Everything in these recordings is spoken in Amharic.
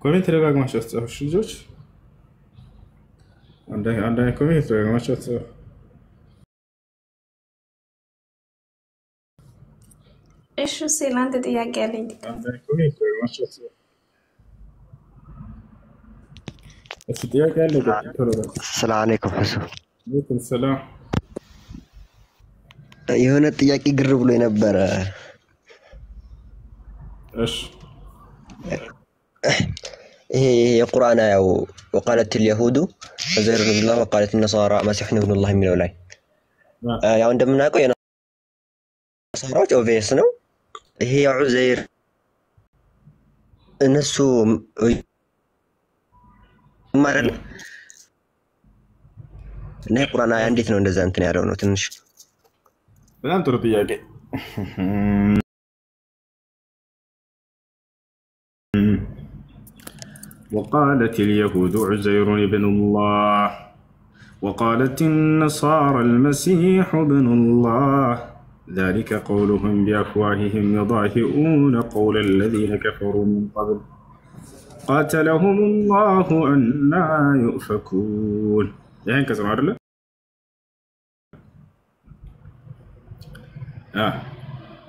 ኮሜንት ደጋግማችሁ አስጻፉ ልጆች። አንድ ኮሜንት ደጋግማችሁ አስጻፉ። እሺ ስለአንተ ጥያቄ አለኝ። አንድ ኮሜንት ደጋግማችሁ አስጻፉ። እሺ ጥያቄ አለ ሰላም አለይኩም ሐሱ ወአለይኩም ሰላም። የሆነ ጥያቄ ግር ብሎ የነበረ እሺ ይሄ የቁርአን ያው وقالت اليهود عزير بن الله وقالت النصارى مسيح ابن الله የሚለው ላይ ያው እንደምናውቀው የነሳራዎች ኦቬስ ነው። ይሄ ዑዘይር እነሱ ማረል እና ቁርአን እንዴት ነው እንደዛ እንትን ያለው ነው ትንሽ በጣም ጥሩ ጥያቄ። وقالت اليهود عزير ابن الله وقالت النصارى المسيح ابن الله ذلك قولهم بأفواههم يضاهئون قول الذين كفروا من قبل قاتلهم الله أنى يؤفكون. يعني كذا عرله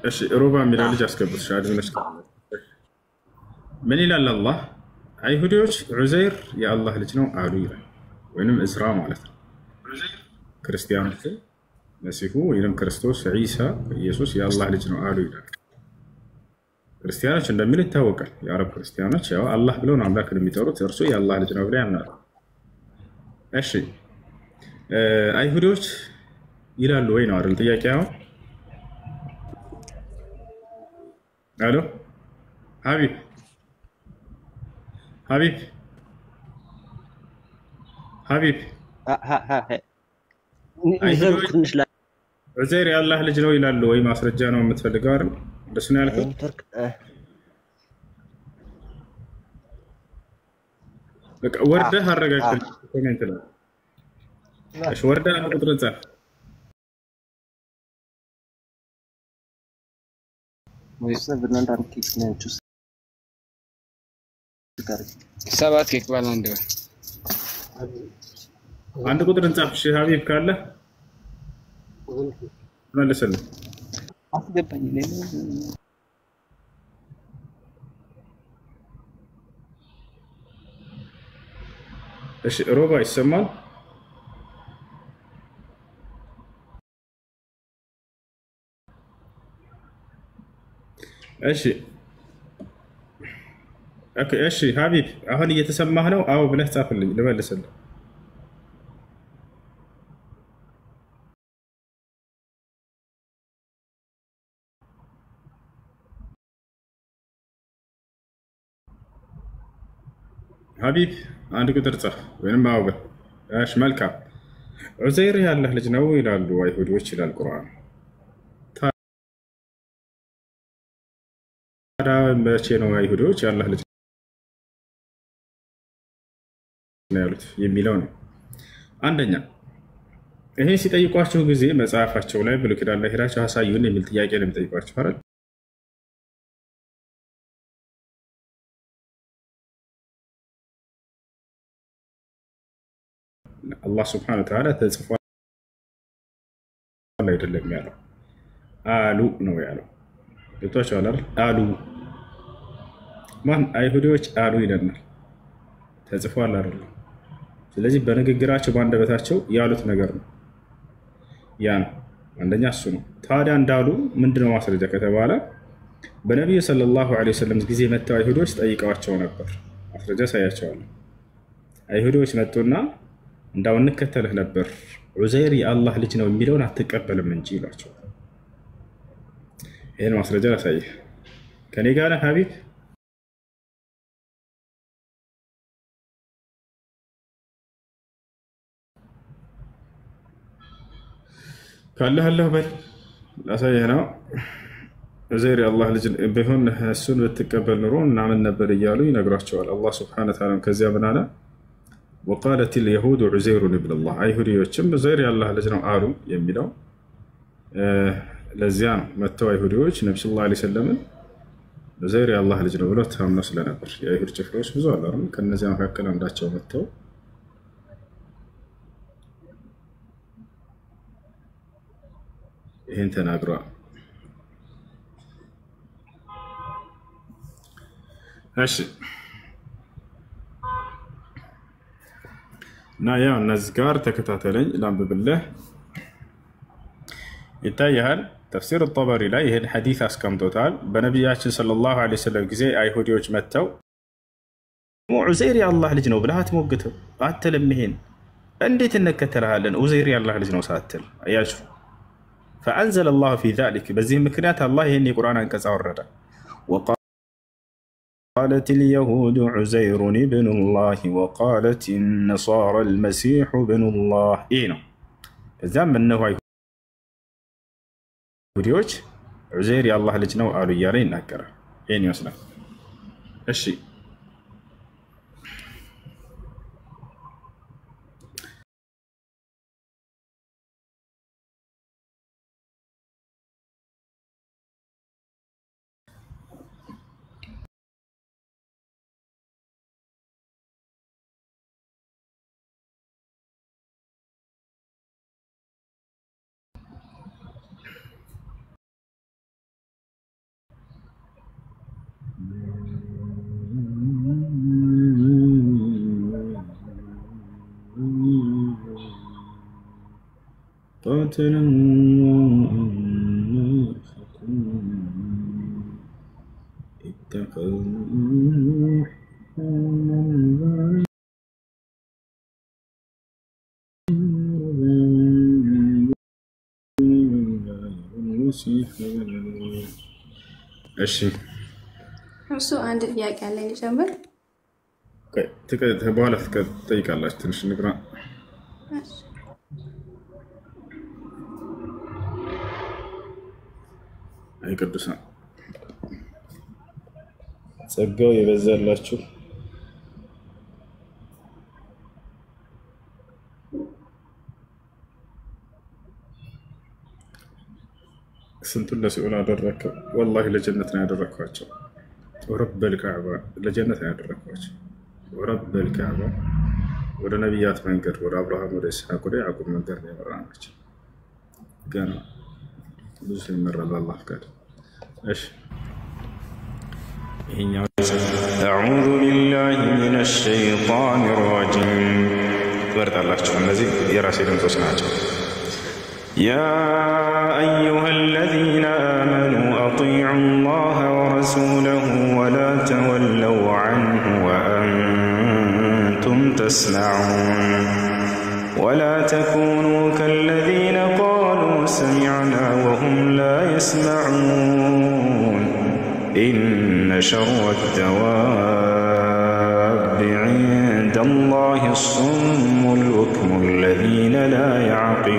ايش ربع من اللي جالس قبل شاهد من من إلى الله አይሁዶች ዑዘይር የአላህ ልጅ ነው አሉ ይላል። ወይንም እስራ ማለት ነው። ክርስቲያኖች መሲሁ ወይንም ክርስቶስ ዒሳ ኢየሱስ የአላህ ልጅ ነው አሉ ይላል። ክርስቲያኖች እንደሚል ይታወቃል። የአረብ ክርስቲያኖች ያው አላህ ብለው ነው አምላክን የሚጠሩት፣ እርሱ የአላህ ልጅ ነው ብለው ያምናሉ። እሺ አይሁዶች ይላሉ ወይ ነው አይደል ጥያቄው? አሎ ሀቢብ حبيب عزير يا الله لجنو يلالو ወይ ማስረጃ ነው የምትፈልገው አይደል? እንደሱ ነው ያልከው? በቃ ወርደህ አረጋግጥ ኮሜንት ላይ እሺ ወርደህ ቁጥር ጻፍ። ወይስ በእናንተ አርኪክስ ነው ቹስ ሰባት ኬክ ባል አንድ ቁጥር እንጻፍ። እሺ ሀቢብ ካለ መልስልኝ። አስገባኝ ለምን እሺ ሮባ ይሰማል? እሺ ኦኬ እሺ ሀቢብ አሁን እየተሰማህ ነው? አዎ ብለህ ጻፍልኝ ልመልስልህ። ሀቢብ አንድ ቁጥር ጻፍ ወይንም አዎ በል። እሺ መልካም። ዑዘይር የአላህ ልጅ ነው ይላሉ አይሁዶች ይላል ቁርአን። ታዲያ መቼ ነው አይሁዶች የአላህ ልጅ ያሉት የሚለው ነው? አንደኛ ይሄ ሲጠይቋቸው ጊዜ መጽሐፋቸው ላይ ብሉይ ኪዳን ላይ ሄዳቸው አሳዩን የሚል ጥያቄ ነው የሚጠይቋቸው አይደል? አላህ ሱብሓነሁ ወተዓላ ተጽፏል አይደለም ያለው አሉ ነው ያለው። ገብቷቸዋል አይደል? አሉ ማን አይሁዶች አሉ ይለናል። ተጽፏል አይደለም? ስለዚህ በንግግራቸው በአንደበታቸው ያሉት ነገር ነው። ያ ነው አንደኛ እሱ ነው። ታዲያ እንዳሉ ምንድነው ማስረጃ ከተባለ በነብዩ ሰለላሁ ዐለይሂ ወሰለም ጊዜ መጥተው አይሁዶች ጠይቀዋቸው ነበር። ማስረጃ ሳያቸዋለሁ። አይሁዶች መጡና እንዳው እንከተልህ ነበር ዑዘይር የአላህ ልጅ ነው የሚለውን አትቀበልም እንጂ ይሏቸው። ይሄን ማስረጃ ላሳይህ። ከኔ ጋር ነህ ሀቢብ? ካለህ አለህ በል ላሳይህ ነው። ዑዘይር የአላህ ልጅ ቢሆን እሱን ብትቀበል ኑሮ እናምን ነበር እያሉ ይነግሯቸዋል። አላህ ሱብሓነሁ ወተዓላ ከዚያ ምን አለ? ወቃለት ልየሁድ ዑዘይሩን ብን ላህ አይሁዲዎችም ዑዘይር የአላህ ልጅ ነው አሉ የሚለው ለዚያ ነው መጥተው አይሁዲዎች ነቢ ስ ላ ሰለምን ዑዘይር የአላህ ልጅ ነው ብሎ ታምነው ስለነበር የአይሁድ ጭፍሮች ብዙ አሉ አይደል? ከነዚያ መካከል አንዳቸው መጥተው ይህን ተናግረዋል። እሺ እና ያው እነዚህ ጋር ተከታተለኝ ላንብብልህ ይታያል። ተፍሲር الطبري ላይ ይሄን ሐዲስ አስቀምጦታል። በነቢያችን ሰለላሁ ዐለይሂ ወሰለም ጊዜ አይሁዲዎች መጥተው ዑዘይር የአላህ ልጅ ነው ብለህ አትሞግተው አትልም። ይሄን እንዴት እንከተልሃለን? ዑዘይር የአላህ ልጅ ነው ሳትል አያችሁ። فأنزل الله في ذلك በዚህ ምክንያት አላህ ይሄን የቁርአን አንቀጽ አወረደ። وقالت اليهود عزير ابن الله وقالت النصارى المسيح ابن الله ይሄ ነው። ከዛም እነሆ አይሁዲዎች ዑዘይር የአላህ ልጅ ነው አሉ እያለ ይናገራል። ይሄን ይመስላል። እሺ قاتل الله اتخذوا እሺ እሱ አንድ ጥያቄ አለኝ ልጀምር። በኋላ ትጠይቃላችሁ። ትንሽ ንግራ አይ ቅዱሳን ጸጋው የበዛላችሁ ስንቱን ለሲኦል አደረከው። ወላሂ ለጀነት ነው ያደረኳቸው። ወረበል ከዕባ ለጀነት ነው ያደረኳቸው። ወረበል ከዕባ ወደ ነቢያት መንገድ ወደ አብርሃም ወደ ኢስሐቅ ወደ ያዕቆብ መንገድ ነው የመራናቸው። ገና ብዙ ሰው ይመራል አላህ ፍቃድ። እሺ ይሄኛው አዑዙ ቢላሂ ሚነሽ ሸይጣኒ ረጂም ትወርዳላችሁ። እነዚህ የራሴ ድምጾች ናቸው። يا أيها الذين آمنوا أطيعوا الله ورسوله ولا تولوا عنه وأنتم تسمعون ولا تكونوا كالذين قالوا سمعنا وهم لا يسمعون إن شر الدواب عند الله الصم البكم الذين لا يعقلون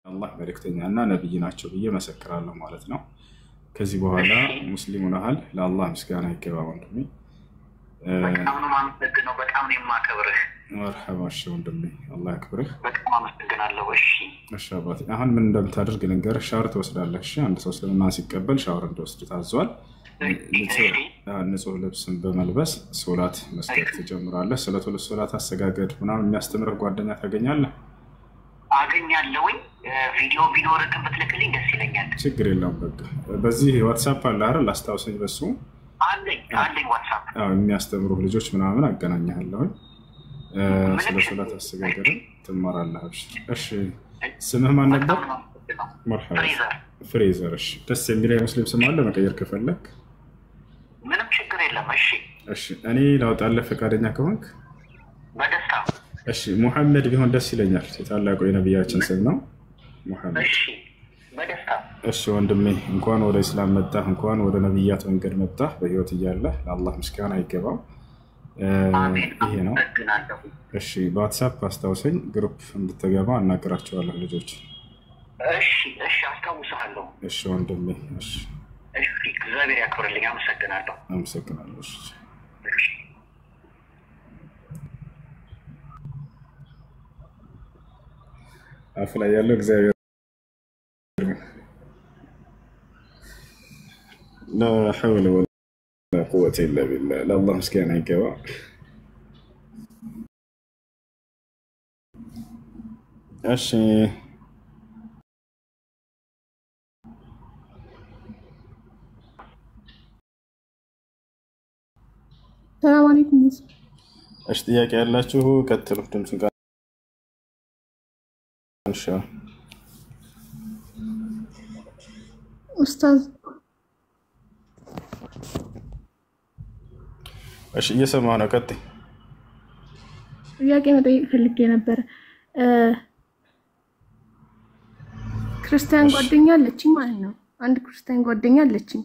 አላህ መልእክተኛና ነብይ ናቸው ብዬ መሰክራለሁ ማለት ነው። ከዚህ በኋላ ሙስሊሙ ነሃል ለአላህ ምስጋና ይገባ ወንድሜ። በጣም ነው የማመሰግነው። በጣም ነው የማከብርህ። መርሐባ እሺ ወንድሜ አላህ ያክብርህ። በጣም አመሰግናለሁ። እሺ አባቴ አሁን ምን እንደምታደርግ ልንገርህ። ሻወር ትወስዳለህ። እሺ አንድ ሰው እስልምና ሲቀበል ሻወር እንደወስድ ታዟል። ንጹህ ልብስን በመልበስ ሶላት መስገድ ትጀምራለህ። ሶላት አሰጋገድ ምናምን የሚያስተምርህ ጓደኛ ታገኛለህ። አገኛለሁኝ። ቪዲዮ ቢኖር ግን ብትልክልኝ ደስ ይለኛል። ችግር የለውም። በቃ በዚህ ዋትስአፕ አለ አይደል? አስታውሰኝ። በሱ አለኝ ዋትስአፕ። የሚያስተምሩ ልጆች ምናምን አገናኛለሁኝ። ስለ ሶላት አሰጋገድ ትማራለህ። እሺ ስምህ ማን ነበር? መርሐባ ፍሬዘር። እሺ ደስ የሚል የሙስሊም ስም አለ መቀየር ከፈለክ ምንም ችግር የለም። እሺ እኔ ላውጣለህ ፈቃደኛ ከሆንክ? በደስታ። እሺ ሙሐመድ ቢሆን ደስ ይለኛል። የታላቁ የነቢያችን ስም ነው ሙሐመድ። በደስታ። እሺ ወንድሜ እንኳን ወደ እስላም መጣህ፣ እንኳን ወደ ነቢያት መንገድ መጣህ። በህይወት እያለህ ለአላህ ምስጋና ይገባው። ይሄ ነው። እሺ በዋትስአፕ አስታውሰኝ፣ ግሩፕ እንድትገባ እናገራቸዋለሁ ልጆች። እሺ አስታውሳለሁ። እሺ ወንድሜ። እሺ እግዚአብሔር ያክብርልኝ። አመሰግናለሁ። እሺ አፍ ላይ ያለው እግዚአብሔር لا حول ولا قوة إلا بالله لا الله مسكين يقوى أشي السلام عليكم. ايش ጥያቄ ያላችሁ ቀጥሉ ድምጽ ጋር ኢንሻአላህ ኡስታዝ እሺ እየሰማሁ ነው ቀጥይ ጥያቄ መጠየቅ ፈልጌ ነበር ክርስቲያን ጓደኛ አለችኝ ማለት ነው አንድ ክርስቲያን ጓደኛ አለችኝ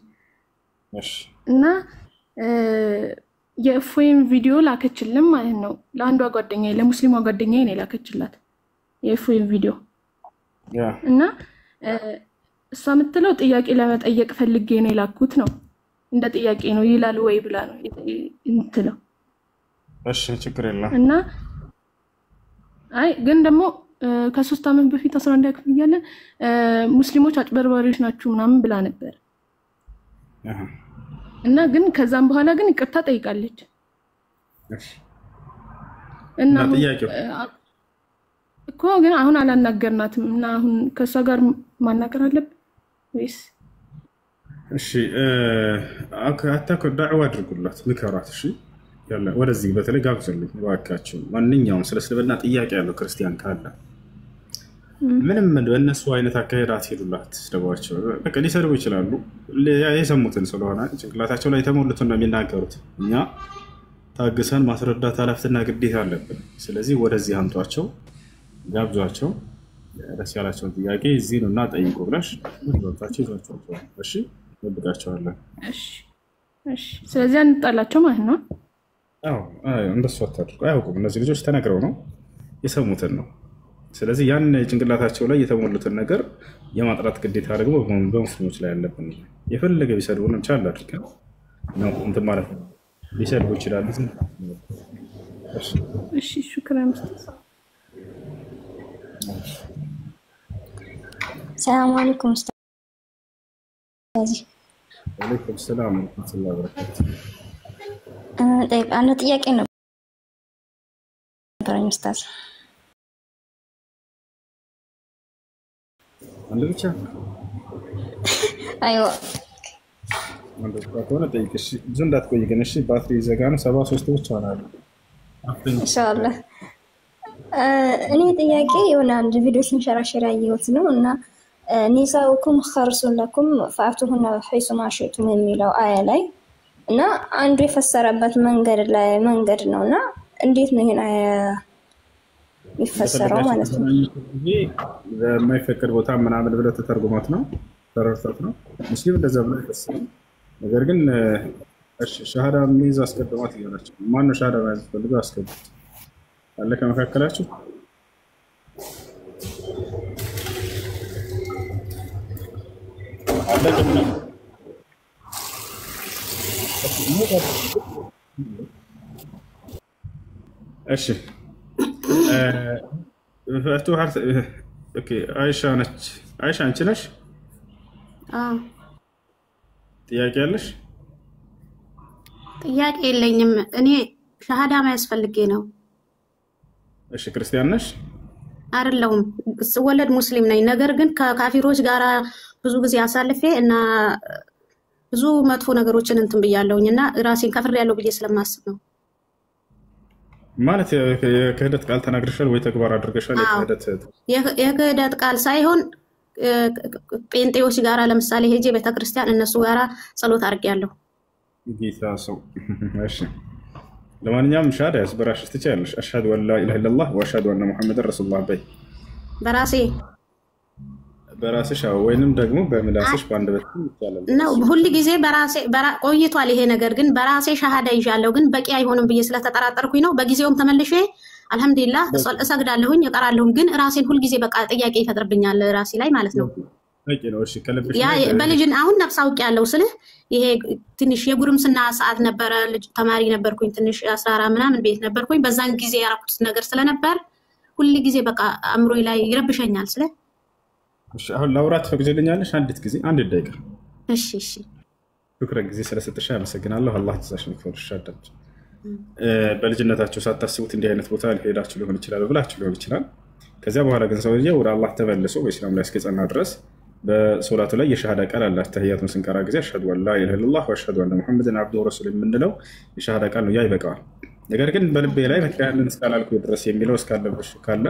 እሺ እና የፎይም ቪዲዮ ላከችልኝ ማለት ነው ለአንዷ ጓደኛዬ ለሙስሊሟ ጓደኛዬ ነው ላከችላት የፎይም ቪዲዮ ያ እና እሷ የምትለው ጥያቄ ለመጠየቅ ፈልጌ ነው ላኩት ነው እንደ ጥያቄ ነው ይላል ወይ ብላ ነው እንትለው እሺ ችግር የለም እና አይ ግን ደግሞ ከ3 አመት በፊት 11 ክፍል እያለ ሙስሊሞች አጭበርባሪዎች ናቸው ምናምን ብላ ነበር እና ግን ከዛም በኋላ ግን ይቅርታ ጠይቃለች እሺ እና ጥያቄው እኮ ግን አሁን አላናገርናትም እና አሁን ከሷ ጋር ማናገር አለብን ወይስ እሺ አታከ ዳዕዋ አድርጉላት ምከራት እሺ ያለ ወደዚህ በተለይ ጋብዘልኝ ዋካችሁ ማንኛውም ስለ እስልምና ጥያቄ ያለው ክርስቲያን ካለ ምንም በእነሱ አይነት አካሄዳት ሄዱላት ደባቸው በቃ ሊሰሩ ይችላሉ የሰሙትን ስለሆነ ጭንቅላታቸው ላይ ተሞልተው ነው የሚናገሩት እኛ ታግሰን ማስረዳት ኃላፊነትና ግዴታ አለብን ስለዚህ ወደዚህ አምጧቸው ጋብዟቸው ደስ ያላቸው ጥያቄ እዚህ ነውና ጠይቁ ብለሽ ወጣችሁ ይዟቸው እሺ ወብቃቸዋለን እሺ ስለዚህ አንጣላቸው ማለት ነው አዎ እንደሱ አታድርጉ አያውቁም እነዚህ ልጆች ተናግረው ነው የሰሙትን ነው ስለዚህ ያን ጭንቅላታቸው ላይ የተሞሉትን ነገር የማጥራት ግዴታ ደግሞ በሙስሊሞች ላይ ያለብን የፈለገ ቢሰድቡንም ቻል አድርገን ነው እንትን ማለት ነው ሊሰድቡ ይችላሉ እሺ ሹክራን السلام عليكم استاذ وعليكم السلام ورحمة الله وبركاته طيب انا ጥያቄ ነበረኝ استاذ አንድ ብቻ ايوه አንድ ብቻ ከሆነ ጠይቅ እሺ ብዙ እንዳትቆይ ግን እሺ ባትሪ ዘጋ ነው 73 ብቻ ነው ان شاء الله እኔ ጥያቄ የሆነ አንድ ቪዲዮ ስንሸራሸር ያየሁት ነው እና ኒሳኡኩም ኸርሱን ለኩም ፈአቱሁና ሐይሱ ማ ሺእቱም የሚለው አያ ላይ እና አንዱ የፈሰረበት መንገድ ነውና እንዴት ነው ይሄን አያ ይፈሰረው ማለት ነው በማይፈቀድ ቦታ ምናምን ብለ ተተርጉማት ነው ተረርታት ነው ሙስሊም እንደዛ ብለ ይፈሰራል ነገር ግን እሺ ሻሃዳ ሚዝ አስቀድማት ይላልቻ ማን ነው ሻሃዳ ማዝ ፈልገው አስቀድማት አለ ከመካከላችሁ አለቀና እሺ ፈቱ ሀርት ኦኬ አይሻ አንቺ ነሽ ጥያቄ አለሽ ጥያቄ የለኝም እኔ ሻሃዳ ማያስፈልጌ ነው እሺ ክርስቲያን ነሽ አይደለም ስወለድ ሙስሊም ነኝ ነገር ግን ከካፊሮች ጋራ ብዙ ጊዜ አሳልፌ እና ብዙ መጥፎ ነገሮችን እንትን ብያለሁኝና ራሴን ከፍሬ ያለው ብዬ ስለማስብ ነው ማለት የክህደት ቃል ተናግረሻል ወይ ተግባር አድርገሻል የክህደት ቃል ሳይሆን ጴንጤዎች ጋራ ለምሳሌ ሄጄ ቤተክርስቲያን እነሱ ጋራ ጸሎት አድርጌያለሁ ጌታ ሰው እሺ ለማንኛውም ሻሃዳ ያስበራሽ ትችያለሽ አሽሃዱ አን ላ ኢላሃ ኢላላህ ወአሽሃዱ አነ ሙሐመደን ረሱሉላህ በይ በራስሽ ወይንም ደግሞ በምላስሽ ባንደበት ይቻላል ነው ሁሉ ጊዜ በራሴ ቆይቷል ይሄ ነገር ግን በራሴ ሻሃዳ ይዣለሁ ግን በቂ አይሆንም ብዬ ስለተጠራጠርኩኝ ነው በጊዜውም ተመልሼ አልহামዱሊላህ እሰግዳለሁኝ እቀራለሁኝ ግን ራሴን ሁሉ ጊዜ በቃ ጥያቄ ይፈጥርብኛል ራሴ ላይ ማለት ነው በቂ ነው እሺ ከልብሽ ያ በልጅን አሁን ነፍስ አውቅ ያለው ስለ ይሄ ትንሽ የጉርምስና ሰዓት ነበረ ልጅ ተማሪ ነበርኩኝ ትንሽ 14 ምናምን ቤት ነበርኩኝ በዛን ጊዜ ያራኩት ነገር ስለነበር ሁሉ ጊዜ በቃ አእምሮዬ ላይ ይረብሸኛል። ስለ እሺ አሁን ላውራት ፈቅጂልኛለሽ? አንዲት ጊዜ አንድ ደቂቃ። እሺ እሺ ሹክራን ጊዜ ስለሰጠሽ አመሰግናለሁ። አላህ ተዛሽን ይክፈልሽ። አዳምጪ። በልጅነታችሁ ሳታስቡት እንዲህ አይነት ቦታ ሄዳችሁ ሊሆን ይችላል ብላችሁ ሊሆን ይችላል። ከዚያ በኋላ ግን ሰውዬው ወደ አላህ ተመልሶ በእስላም ላይ እስከጸና ድረስ በሶላቱ ላይ የሻሃዳ ቃል አለ። ተህያቱን ስንቀራ ጊዜ አሽሀዱ አን ላ ኢላሀ ኢለላህ ወአሽሀዱ አነ ሙሐመድን አብዱሁ ወረሱሉሁ የምንለው የሻሃዳ ቃል ነው። ያ ይበቃዋል። ነገር ግን በልቤ ላይ መካያንን እስካላልኩ ድረስ የሚለው እስካለብሽ ካለ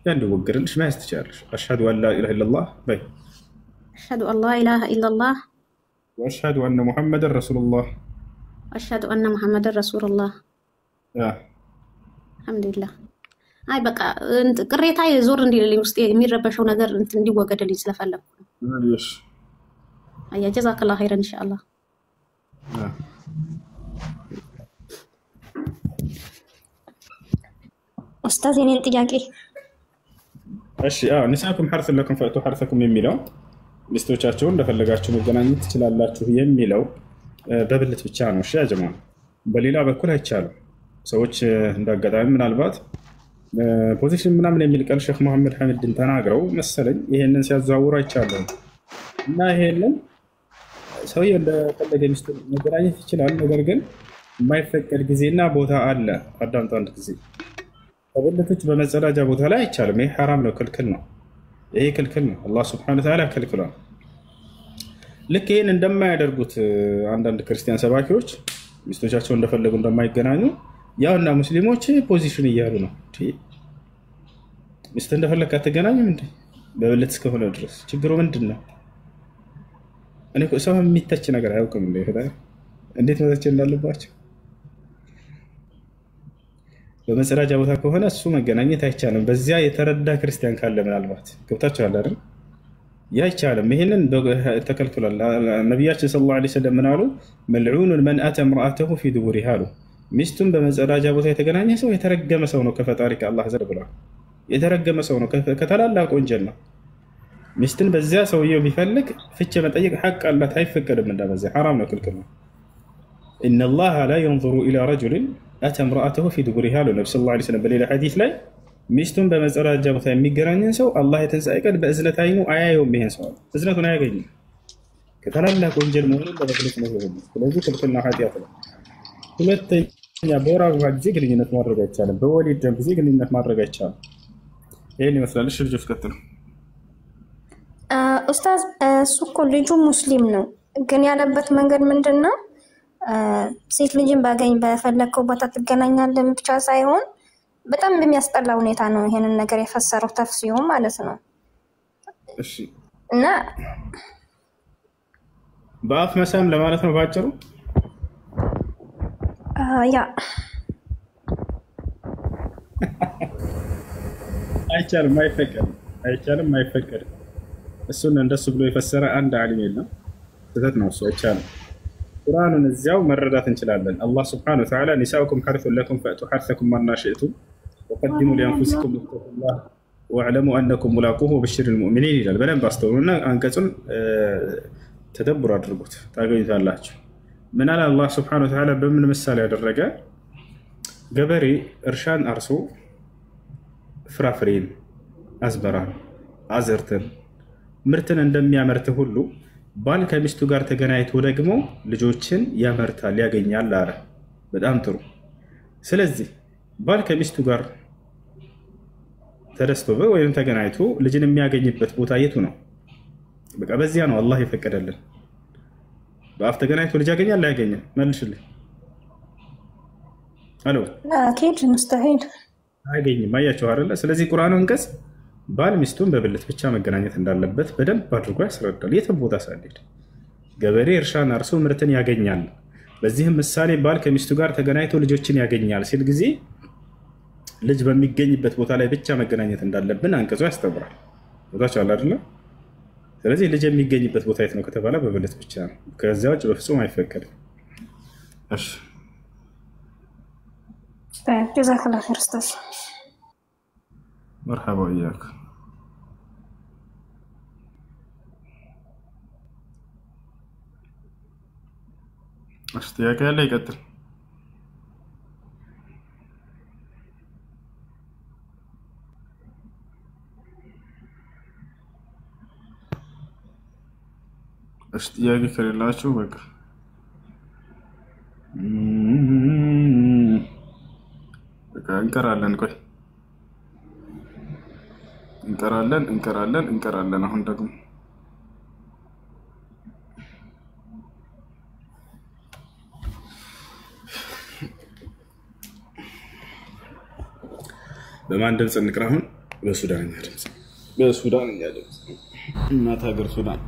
ያን ወግርልሽ መያዝ ትችላለሽ። አሽሀዱ አን ላ ኢላሀ ኢለላህ በይ። አሽሀዱ አን ላ ኢላሀ ኢለላህ ወአሽሀዱ አነ ሙሐመድን ረሱሉላህ አሽሀዱ አነ ሙሐመድን ረሱሉላህ። አልሐምዱሊላህ። አይ በቃ ቅሬታ ዞር እንዲልልኝ ውስጥ የሚረበሸው ነገር እንዲወገድልኝ ስለፈለኩ ነው። እሺ አያ ጀዛከላሁ ኸይረን ኢንሻአላህ። ኡስታዝ የኔን ጥያቄ እሺ ኒሳኩም ሐርሱን ለኩም ፈእቱ ሐርሰኩም የሚለው ሚስቶቻቸውን እንደፈለጋችሁ መገናኘት ትችላላችሁ የሚለው በብልት ብቻ ነው። እሺ ያጀማ በሌላ በኩል አይቻልም። ሰዎች እንዳጋጣሚ ምናልባት ፖዚሽን ምናምን የሚል ቃል ሼክ መሐመድ ሐሚድን ተናግረው መሰለኝ ይሄንን ሲያዘዋውሩ አይቻለሁ። እና ይሄንን ሰውዬው እንደፈለገ ሚስቱ መገናኘት ይችላል። ነገር ግን የማይፈቀድ ጊዜና ቦታ አለ። አዳምጡ አንድ ጊዜ ከብልቶች በመጸዳጃ ቦታ ላይ አይቻልም። ይሄ ሐራም ነው፣ ክልክል ነው። ይሄ ክልክል ነው። አላህ ሱብሓነሁ ወተዓላ ከልክሏል። ልክ ይሄን እንደማያደርጉት አንዳንድ ክርስቲያን ሰባኪዎች ሚስቶቻቸው እንደፈለጉ እንደማይገናኙ ያውና ሙስሊሞች ፖዚሽን እያሉ ነው። ሚስት እንደፈለግ አትገናኝም እንዴ? በብልት እስከሆነ ድረስ ችግሩ ምንድን ነው? እኔ እኮ ሰው የሚተች ነገር አያውቅም እንዴ? እንዴት መተች እንዳለባቸው በመጸዳጃ ቦታ ከሆነ እሱ መገናኘት አይቻልም። በዚያ የተረዳ ክርስቲያን ካለ ምናልባት ገብታችኋል አይደል? ያ አይቻልም። ይሄንን ተከልክሏል። ነቢያችን ሰለላሁ ዐለይሂ ወሰለም ምን አሉ? መልዑኑን መን አተ ምርአተሁ ፊ ዱቡሪሃ አሉ። ሚስቱን በመጸዳጃ ቦታ የተገናኘ ሰው የተረገመ ሰው ነው ከፈጣሪ ከአላህ ዘንድ ብለዋል። የተረገመ ሰው ነው፣ ከታላላቅ ወንጀል ነው። ሚስትን በዚያ ሰውየው ቢፈልግ ፍች መጠየቅ ሐቅ አላት፣ አይፈቀድም። እንደበዚያ ሐራም ነው፣ ክልክል ነው። ኢነላሃ ላ የንዙሩ ኢላ ረጁልን አተ ምርአተሁ ፊ ዱቡሪሃ አሉ ነቢ ሰለላሁ ዐለይሂ ወሰለም። በሌላ ሐዲስ ላይ ሚስቱን በመጸዳጃ ቦታ የሚገናኝን ሰው አላህ የትንሣኤ ቀን በእዝነት አይኑ አያየውም። ይሄን ሰው እዝነቱን አያገኝም። ከታላላቅ ወንጀል መሆኑን ለመግለጽ ነው። ስለዚህ ክልክልና ኃጢአት ነው። ሁለተኛ በወር አበባ ጊዜ ግንኙነት ማድረግ አይቻልም። በወሊድ ደም ጊዜ ግንኙነት ማድረግ አይቻልም። ይሄን ይመስላል። እሺ ልጆች ቀጥሉ። ኡስታዝ እሱ እኮ ልጁ ሙስሊም ነው፣ ግን ያለበት መንገድ ምንድን ነው? ሴት ልጅን ባገኝ በፈለግከው ቦታ ትገናኛለን ብቻ ሳይሆን በጣም በሚያስጠላ ሁኔታ ነው ይሄንን ነገር የፈሰረው ተፍሲሩ ማለት ነው። እሺ እና በአፍ መሳም ለማለት ነው ባጭሩ። ያ አይቻልም፣ አይፈቀድም፣ አይቻልም፣ አይፈቀድም። እሱን እንደሱ ብሎ የፈሰረ አንድ ዓሊም የለም። ስህተት ነው እሱ። አይቻልም። ቁርአኑን እዚያው መረዳት እንችላለን። አላህ ሱብሓነሁ ወተዓላ ኒሳኡኩም ሐርሱን ለኩም ፈእቱ ሐርሰኩም አና ሽእቱም ወቀድሙ ሊአንፉሲኩም ወተቁላህ ወዕለሙ አነኩም ሙላቁሁ ወበሽሪል ሙእሚኒን ይላል። በደንብ አስተውሉና አንቀጹን ተደብሩ አድርጉት፣ ታገኙታላችሁ። ምን አለ አላህ ሱብሓነሁ ወተዓላ? በምን ምሳሌ ያደረገ? ገበሬ እርሻን አርሶ ፍራፍሬን፣ አዝመራን፣ አዝርትን፣ ምርትን እንደሚያመርት ሁሉ ባል ከሚስቱ ጋር ተገናኝቶ ደግሞ ልጆችን ያመርታል፣ ያገኛል አለ። በጣም ጥሩ። ስለዚህ ባል ከሚስቱ ጋር ተደስቶ ወይም ተገናኝቶ ልጅን የሚያገኝበት ቦታ የቱ ነው? በቃ በዚያ ነው አላህ የፈቀደልን። በአፍ ተገናኝቶ ልጅ ያገኛል አያገኝም? መልሽልኝ። አሎ አኪድ ሙስተሂል አያገኝም። አያችሁ አይደለ? ስለዚህ ቁርአኑ አንቀጽ ባል ሚስቱን በብልት ብቻ መገናኘት እንዳለበት በደንብ አድርጎ ያስረዳል። የትም ቦታ ሳይሄድ ገበሬ እርሻን አርሶ ምርትን ያገኛል። በዚህም ምሳሌ ባል ከሚስቱ ጋር ተገናኝቶ ልጆችን ያገኛል ሲል ጊዜ ልጅ በሚገኝበት ቦታ ላይ ብቻ መገናኘት እንዳለብን አንቀጹ ያስተምራል። ቦታቸው አለ አይደለ? ስለዚህ ልጅ የሚገኝበት ቦታ የት ነው ከተባለ በብልት ብቻ ነው። ከዚያ ውጭ በፍጹም አይፈቀድም። እሺ ጀዛከላሁ ኸይር ኡስታዝ። መርሐባ ወያክ። እሺ ጥያቄ ያለ ይቀጥል። اشتياقي كريلاتشو بقى بقى انكرالن ቆይ እንቀራለን አሁን ደግሞ በማን ድምጽ እንቅራ አሁን በሱዳንኛ ድምጽ እናት ሀገር ሱዳን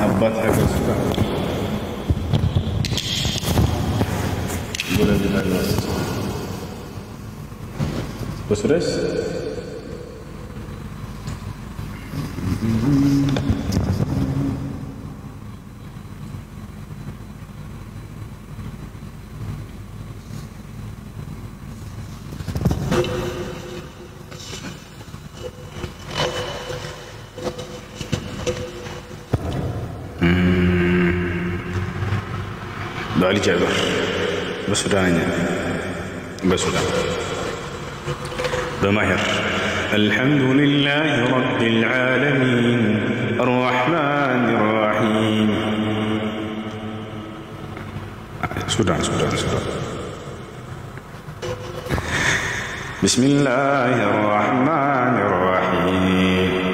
አባት ሀገር ሱዳን ወለዚህ ሀገር በሱዳን بالي جابر بسودان بماهر الحمد لله رب العالمين الرحمن الرحيم سودان بسم الله الرحمن الرحيم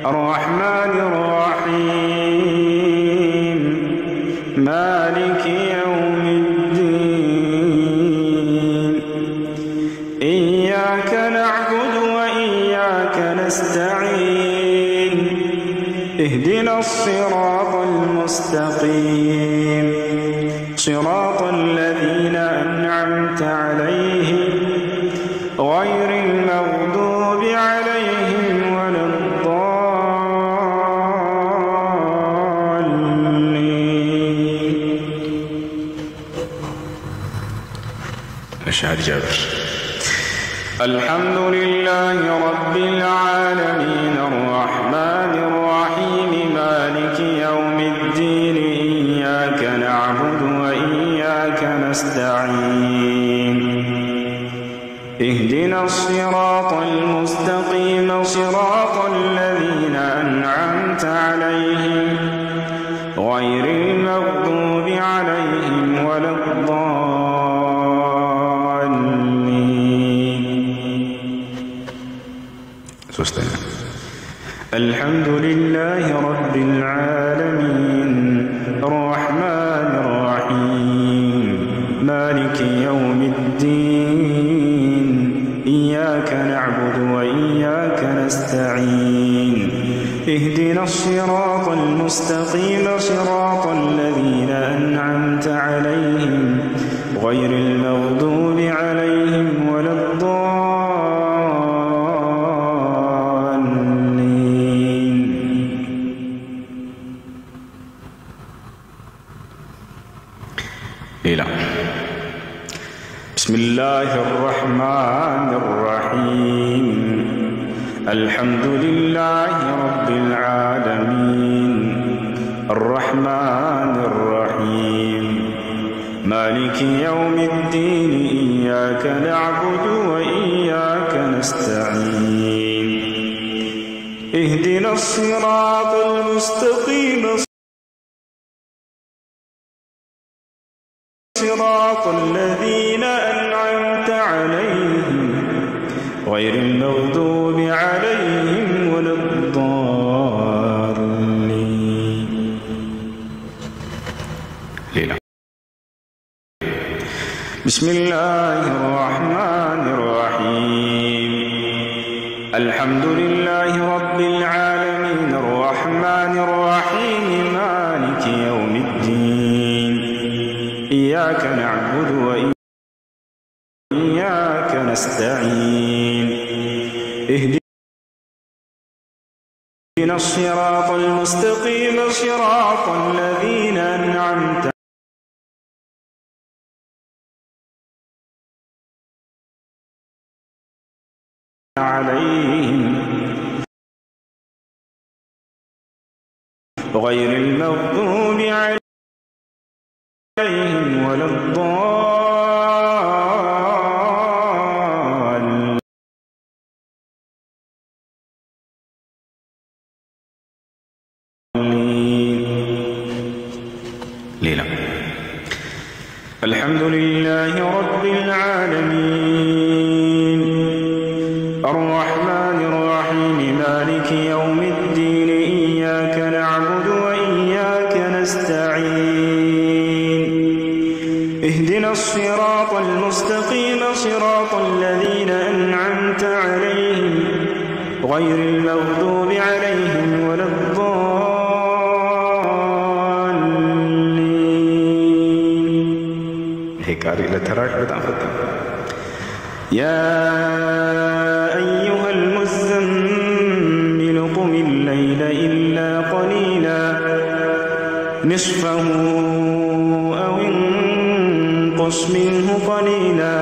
الرحمن الرحيم مالك يوم الدين إياك نعبد وإياك نستعين اهدنا الصراط المستقيم صراط الذين أنعمت عليهم غير المغضوب عليهم ولا جابر الحمد لله رب العالمين الرحمن الرحيم مالك يوم الدين إياك نعبد وإياك نستعين اهدنا الصراط المستقيم صراط الذين أنعمت عليهم غير المغضوب عليهم ولا الحمد لله رب العالمين الرحمن الرحيم مالك يوم الدين إياك نعبد وإياك نستعين اهدنا الصراط المستقيم صراط الذين أنعمت عليهم غير المغضوب عليهم ولا بسم الله الرحمن الرحيم الحمد لله رب العالمين الرحمن الرحيم مالك يوم الدين إياك نعبد وإياك نستعين اهدنا الصراط المستقيم صراط الذين أنعمت عليهم غير المغضوب عليهم ولا الضالين بسم الله الرحمن الرحيم الحمد لله رب العالمين الرحمن الرحيم مالك يوم الدين إياك نعبد وإياك نستعين اهدنا الصراط المستقيم صراط الذين أنعمت عليهم غير المغضوب عليهم ولا الضالين الحمد لله رب العالمين الرحمن الرحيم مالك يوم الدين إياك نعبد وإياك نستعين اهدنا الصراط المستقيم صراط الذين أنعمت عليهم غير المغضوب عليهم ولا الضالين. هيك قارئ لتراك بتعرف يا أيها المزمل قم الليل إلا قليلا نصفه أو انقص منه قليلا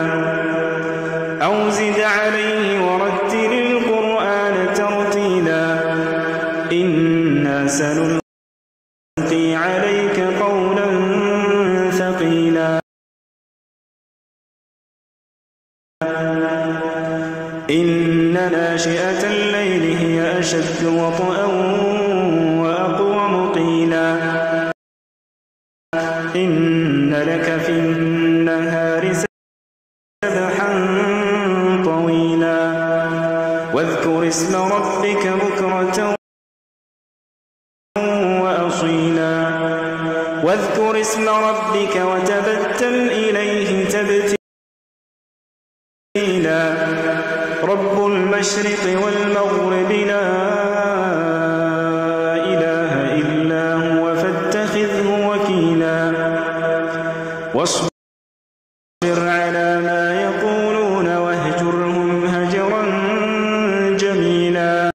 أو زد عليه ورتل القرآن ترتيلا إنا سنلقي عليك قولا ثقيلا إن ناشئة الليل هي أشد وطئا وأقوم قيلا إن لك في النهار سبحا طويلا واذكر اسم ربك بكرة وأصيلا واذكر اسم ربك وتبتل إليه تبتيلا رب المشرق والمغرب لا إله إلا هو فاتخذه وكيلا واصبر على ما يقولون واهجرهم هجرا جميلا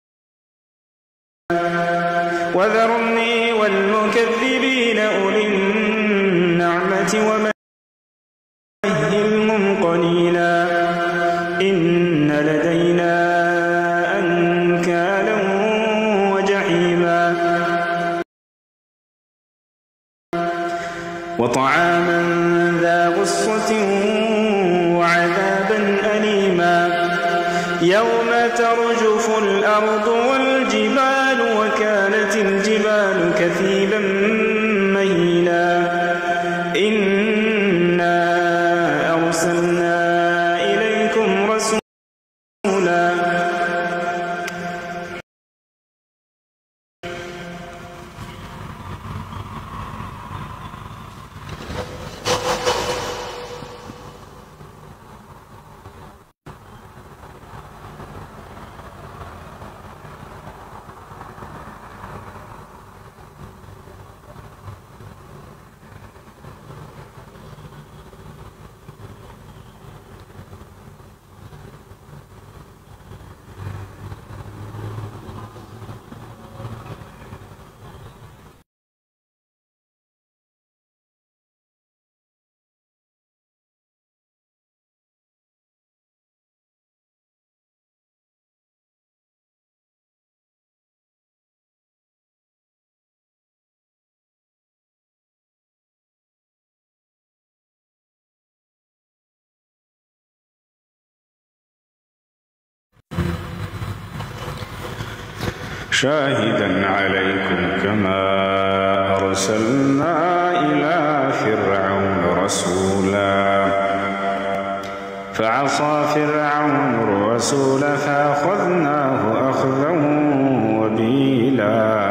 وذرني والمكذبين أولي النعمة ومهلهم قليلا إن لدينا أنكالا وجحيما وطعاما ذا غصة وعذابا أليما يوم ترجف الأرض والجبال وكانت الجبال كثيبا مهيلا إنا أرسلنا إليكم رسولا شاهدا عليكم كما أرسلنا إلى فرعون رسولا فعصى فرعون الرسول فأخذناه أخذا وبيلا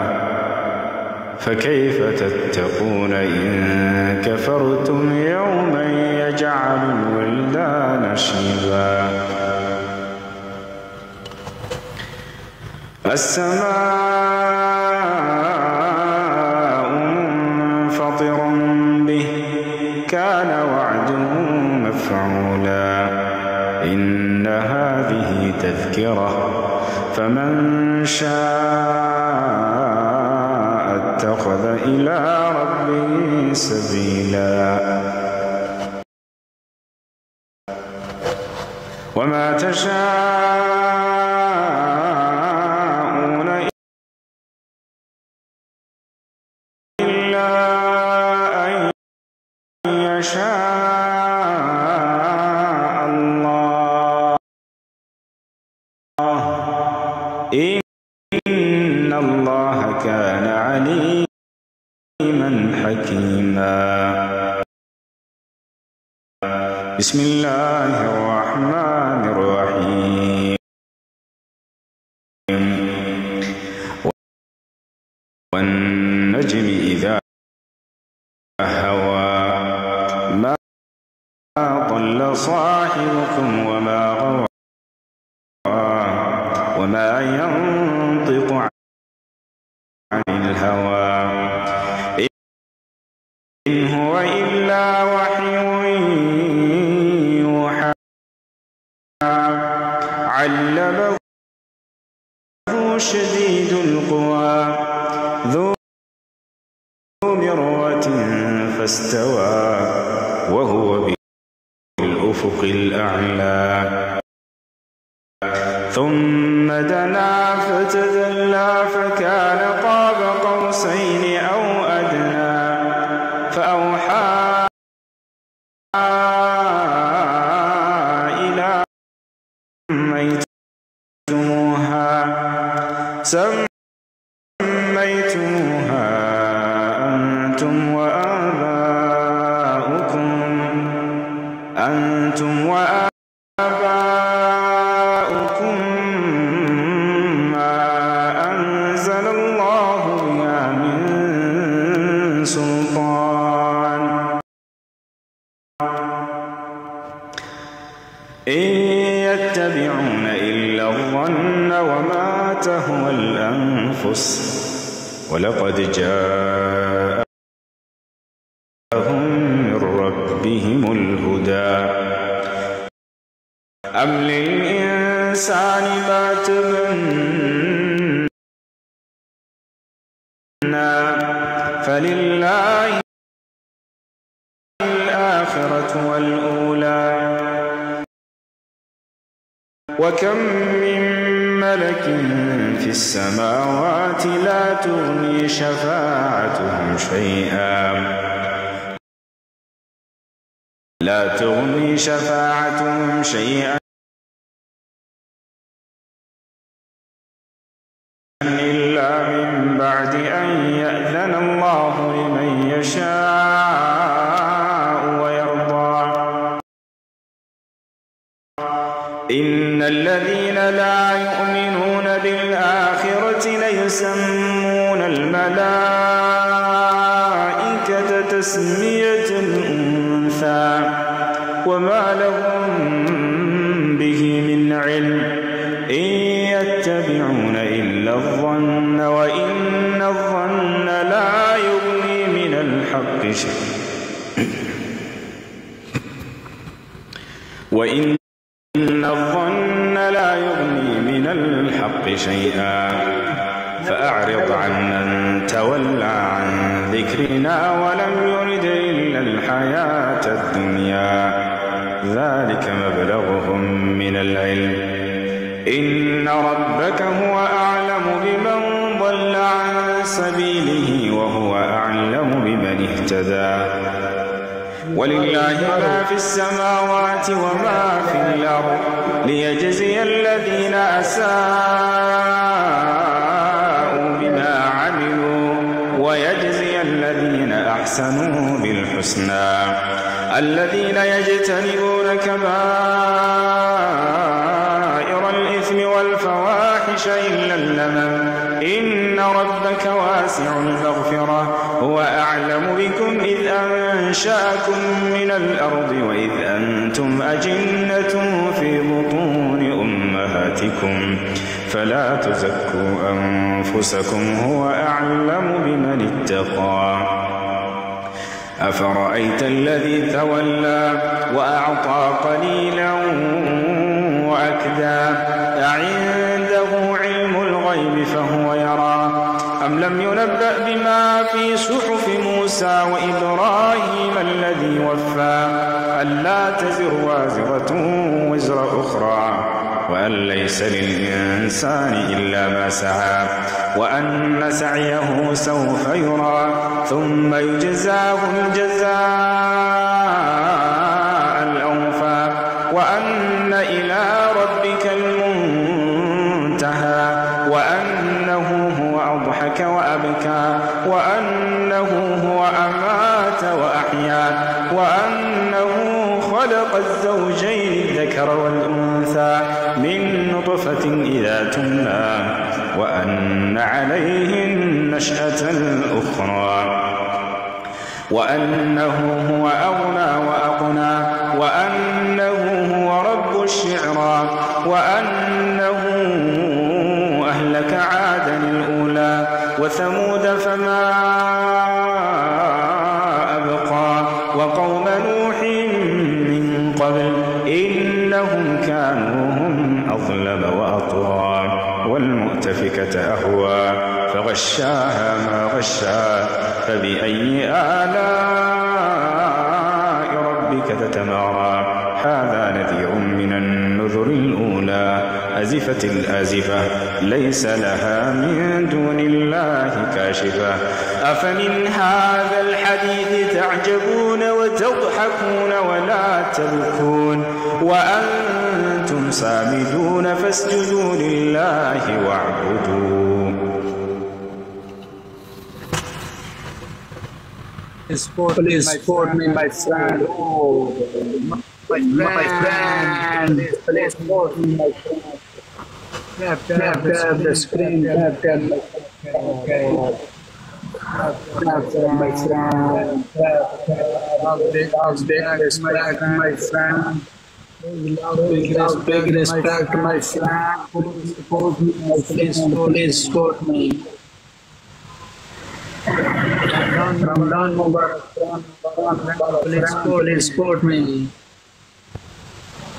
فكيف تتقون إن كفرتم يوما يجعل الولدان شيبا السماء منفطر به كان وعده مفعولا إن هذه تذكرة فمن شاء اتخذ إلى ربه سبيلا وما تشاءون إلا أن يشاء الله إن الله كان عليما حكيما بسم الله الرحمن الرحيم والنجم إذا هوى ما ضل صاحبكم وما غوى وما ينطق عن الهوى إن هو إلا وحي يوحى علمه شديد القوى ذو مرة فاستوى وهو بالأفق الأعلى ثم دنا فتدلى فكان قاب قوسين أو أدنى فأوحى إلى سميتموها أنتم وآباؤكم ما أنزل الله بها من سلطان إن يتبعون إلا الظن وما تهوى الأنفس ولقد جاءهم من ربهم الهدى أم للإنسان ما تمنى فلله الآخرة والأولى وكم من ملك في السماوات لا تغني شفاعتهم شيئا إلا من بعد أن يأذن الله لمن يشاء ويرضى إن الذين لا يؤمنون بالآخرة ليسمون الملائكة تسمية الأنثى وما لهم به من علم إن يتبعون إلا الظن وإن الظن لا يغني من الحق شيئا فأعرض عن من تولى عن ذكرنا ولم يرد إلا الحياة الدنيا ذلك مبلغهم من العلم إن ربك هو أعلم بمن ضل عن سبيله وهو أعلم بمن اهتدى ولله ما في السماوات وما في الأرض ليجزي الذين أساءوا بما عملوا ويجزي الذين أحسنوا بالحسنى الذين يجتنبون كبائر الإثم والفواحش إلا اللمم إن ربك واسع المغفرة هو أعلم بكم إذ أنشأكم من الأرض وإذ أنتم أجنة في بطون أمهاتكم فلا تزكوا أنفسكم هو أعلم بمن اتقى أفرأيت الذي تولى وأعطى قليلا وأكدى أعنده علم الغيب فهو يرى أم لم ينبأ بما في صحف موسى وإبراهيم الذي وفى ألا تزر وازرة وزر أخرى وأن ليس للإنسان إلا ما سعى وأن سعيه سوف يرى ثم يجزاه الجزاء الأوفى وأن إلى ربك المنتهى وأنه هو أضحك وأبكى وأنه هو أمات وأحيا وأنه خلق الزوجين الذكر والأنثى من نطفة إذا تمنى وأن عليه النشأة الأخرى وأنه هو أغنى وأقنى وأنه هو رب الشعرى وأنه أهلك عادا الأولى وثمود فما أبقى وقوم نوح من قبل إنهم كانوا هم أظلم وأطغى والمؤتفكة أهوى فغشاها ما غشى فبأي آلاء ربك تتمارى هذا نذير من النذر الأولى أزفت الآزفة ليس لها من دون الله كاشفة أفمن هذا الحديث تعجبون وتضحكون ولا تبكون وأنتم سامدون فاسجدوا لله واعبدوا. Please support me, my friend. Oh, my friend. Please support me, my friend. Tap the screen. Tap my friend. Respect my friend. Big respect my friend. Please support me. Ramadan Mubarak. Please support me.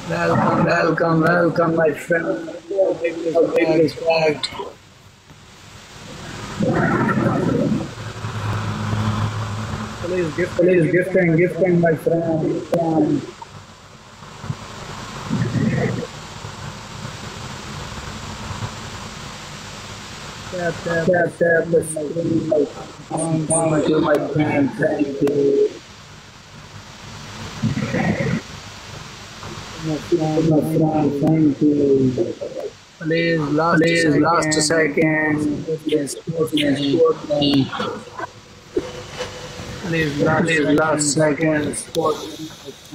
Welcome, my friend. Big respect. Please gifting, my friend. Tap the screen, my friend. Thank you, my friend. Thank you. My friend, thank you. Please, last second. Please support me. Please, last second. Support me.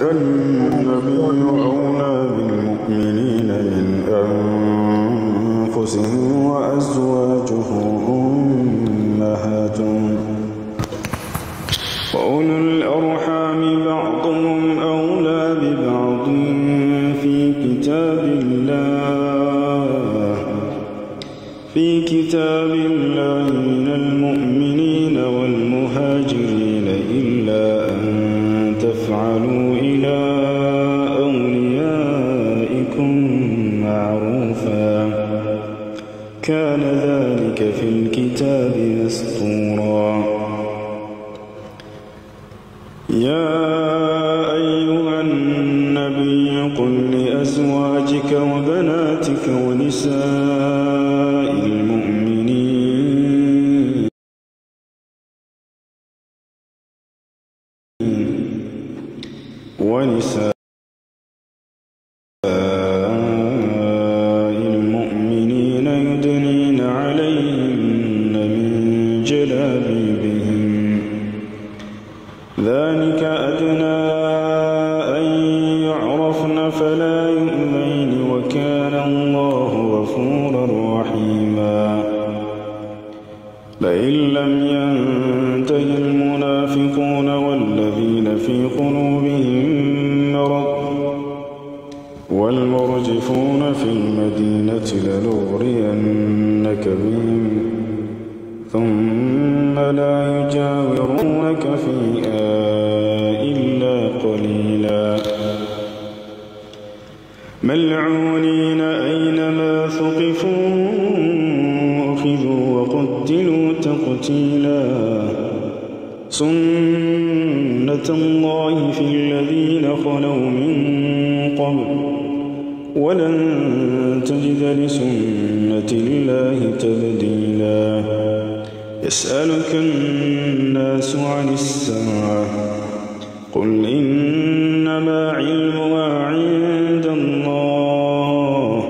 النبي أولى بالمؤمنين من أنفسهم وأزواجه أمهاتهم وأولو الأرحام بعضهم أولى ببعض في كتاب الله من المؤمنين والمهاجرين إلا أن تفعلوا إلى أوليائكم معروفا كان ذلك في الكتاب مسطورا يا أيها النبي قل لأزواجك وبناتك ونساء المؤمنين يدنين عليهن من جلابيبهن ذلك أدنى أن يعرفن فلا يؤذين وكان الله غفورا رحيما لئن لم ينته المنافقون والذين في قلوبهم مرض والمرجفون في المدينة لنغرينك بهم ثم لا يجاورونك فيها إلا قليلا ملعونين أينما ثقفوا أخذوا وقتلوا تقتيلا سنة الله في الذين خلوا من قبل ولن تجد لسنة الله تبديلا يسألك الناس عن الساعة قل إنما علمها عند الله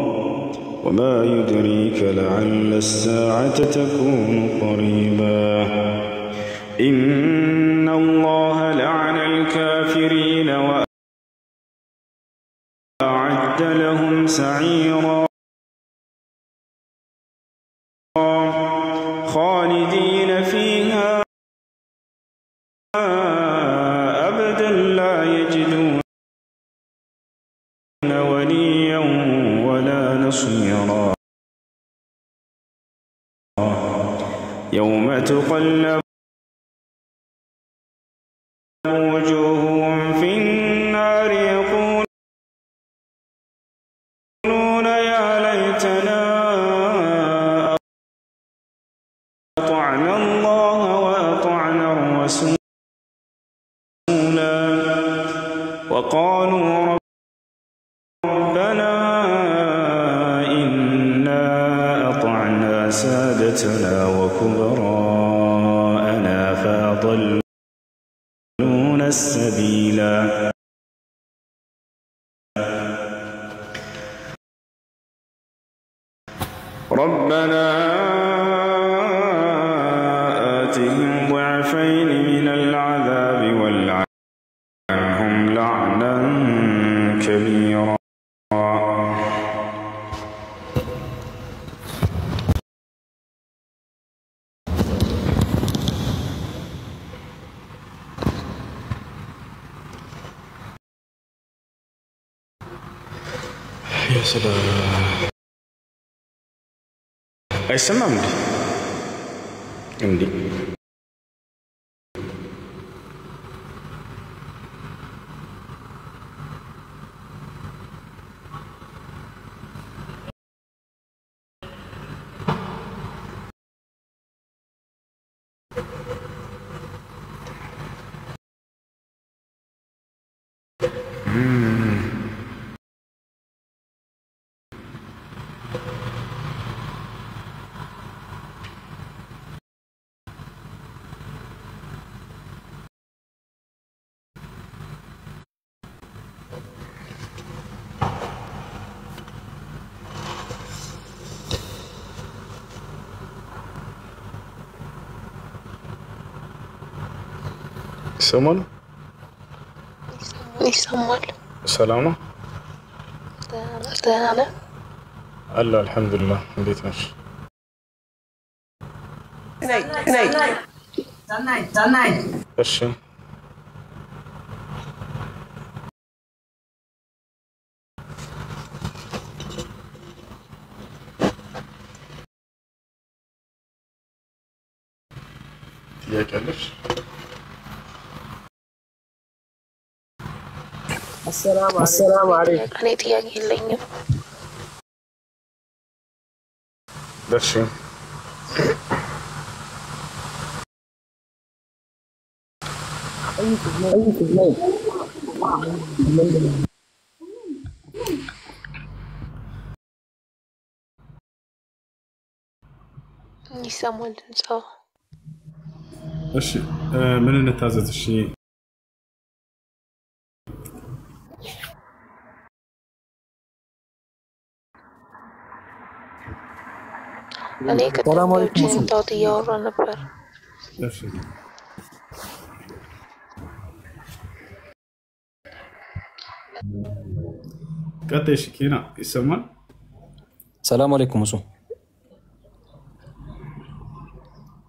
وما يدريك لعل الساعة تكون قريبا إن الله لعن الكافرين وأعد لهم سعيرا خالدين فيها أبدا لا يجدون وليا ولا نصيرا يوم تقلب وجوههم في النار يقولون يا ليتنا أطعنا الله وأطعنا الرسول وقالوا ربنا إنا أطعنا سادتنا وكبراءنا فأضلونا السبيلا ربنا آتهم ضعفين من العذاب والعنهم لعنا كبيرا يا سلام አይሰማም እንዴ? ይሰማል? ይሰማል። ሰላም ነው? ደህና ነህ? አለ አልሐምዱሊላህ። እንዴት ነሽ? እሺ ጥያቄ አለሽ? السلام عليكم. እኔ ጥያቄ የለኝም። እሺ ይሰማል ድምጻው? እሺ ምን እንታዘዝ? እሺ እኔ ከተማሪዎችን ታውት እያወራ ነበር። እሺ ቀጥሽ ኪና ይሰማል? ሰላም አለይኩም እሱ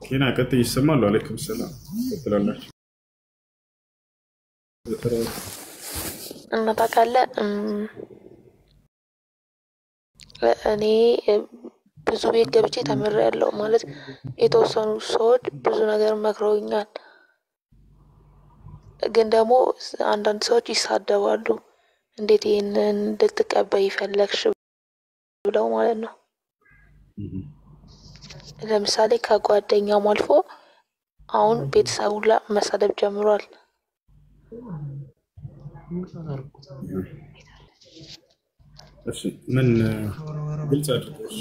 ኪና ቀጥይ ይሰማል? ወአለይኩም ሰላም ትላለች። እና ታውቃለህ እኔ ብዙ ቤት ገብቼ ተምሬያለሁ። ማለት የተወሰኑ ሰዎች ብዙ ነገር መክረውኛል፣ ግን ደግሞ አንዳንድ ሰዎች ይሳደባሉ። እንዴት ይሄንን እንድትቀበይ ፈለግሽ ብለው ማለት ነው። ለምሳሌ ከጓደኛም አልፎ አሁን ቤተሰቡ ላይ መሳደብ ጀምሯል። እሺ ምን ግልጽ አድርጎሽ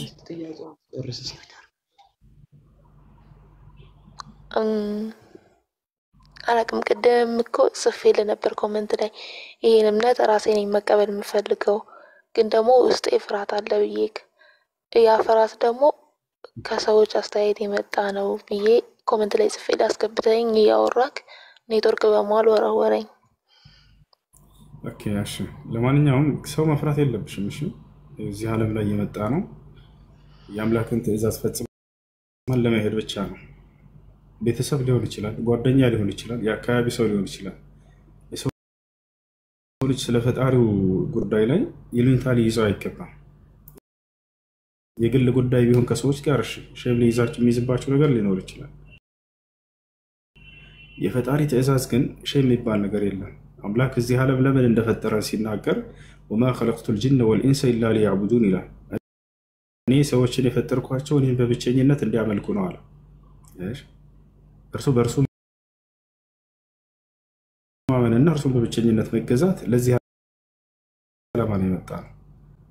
አላቅም። ቅድም እኮ ጽፌልህ ነበር ኮሜንት ላይ ይሄን እምነት ራሴ ነኝ መቀበል የምፈልገው፣ ግን ደግሞ ውስጤ ፍርሃት አለ ብዬክ፣ ያ ፍርሃት ደግሞ ከሰዎች አስተያየት የመጣ ነው ብዬ ኮሜንት ላይ ጽፌልህ አስገብተኸኝ እያወራክ ኔትወርክ በመሀል ወረወረኝ። ኦኬ እሺ ለማንኛውም ሰው መፍራት የለብሽም እሺ እዚህ ዓለም ላይ የመጣ ነው የአምላክን ትእዛዝ ፈጽመን ለመሄድ ብቻ ነው ቤተሰብ ሊሆን ይችላል ጓደኛ ሊሆን ይችላል የአካባቢ ሰው ሊሆን ይችላል የሰው ልጅ ስለ ፈጣሪው ጉዳይ ላይ ይሉኝታ ሊይዘው አይገባም የግል ጉዳይ ቢሆን ከሰዎች ጋር እሺ ሸም ሊይዛችሁ የሚይዝባችሁ ነገር ሊኖር ይችላል የፈጣሪ ትእዛዝ ግን ሸም የሚባል ነገር የለም አምላክ እዚህ ዓለም ለምን እንደፈጠረ ሲናገር وما خلقت الجن والانس الا ليعبدون ይላል እኔ ሰዎችን የፈጠርኳቸው እኔን በብቸኝነት እንዲያመልኩ ነው አለ እሺ በርሱ ማመንና እርሱን በብቸኝነት መገዛት ለዚህ ዓላማ ነው የመጣው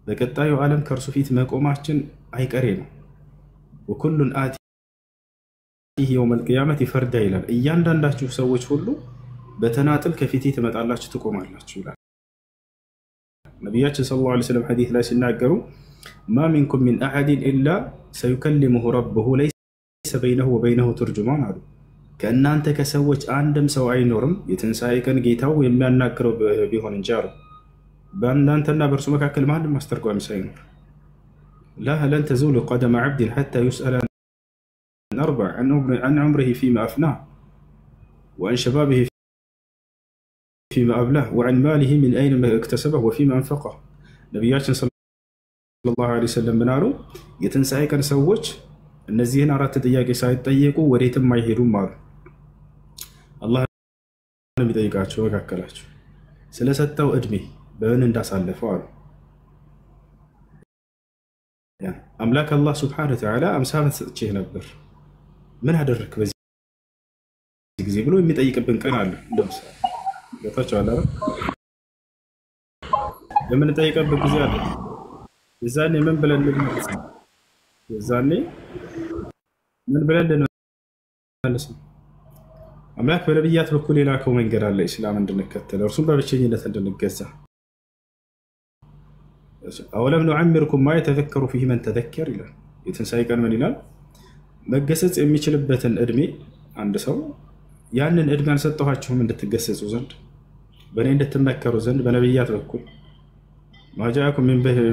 በቀጣዩ ዓለም ከእርሱ ፊት መቆማችን አይቀሬ ነው وكل آتيه يوم القيامة فردا ይላል እያንዳንዳችሁ ሰዎች ሁሉ በተናጥል ከፊቴ ተመጣላችሁ ትቆማላችሁ ይላል ነብያችን ሰለላሁ ዐለይሂ ወሰለም ሐዲስ ላይ ሲናገሩ ما منكم من أحد إلا سيكلمه ربه ليس بينه وبينه ترجمان አሉ ከእናንተ ከሰዎች አንድም ሰው አይኖርም የትንሳኤ ቀን ጌታው የሚያናግረው ቢሆን እንጂ አሉ በእናንተና በእርሱ መካከል ማንም አስተርጓሚ ሳይኖር لا لن تزول قدم عبد حتى يسأل عن أربع عن عمره فيما أفناه وعن شبابه فيما أبلاه وعن ماله من أين اكتسبه وفيما أنفقه نبياتنا صلى الله عليه وسلم بنارو يتنسعي كان سوّج النزيهن أرات تدياقي سايد طيقو وريتم ما يهيرون مار الله بيطيقاتشو وكاكلاتشو سلسة وأدمي بأن انداس على الفعل يعني أملاك الله سبحانه وتعالى أمسامة تشيه نبر من هذا الركب زي بلو يميطيق بن كنال دوس يطلعوا على لما نطيق بن زيادة يزاني من بلد يزاني من بلد أملاك بنبيات بكل إلاك ومن قرار الإسلام عندنا كتل ورسول بابتشيني عندنا الجزة أولم نعمركم ما يتذكر فيه من تذكر إلى يتنساي كان من إلال مجسس إمي شلبة الأدمي عند سو يعني الأدمي عن ستوهاتشهم من تتجسس وزند بنين تتمكر وزند بنبيات بكل ما جاءكم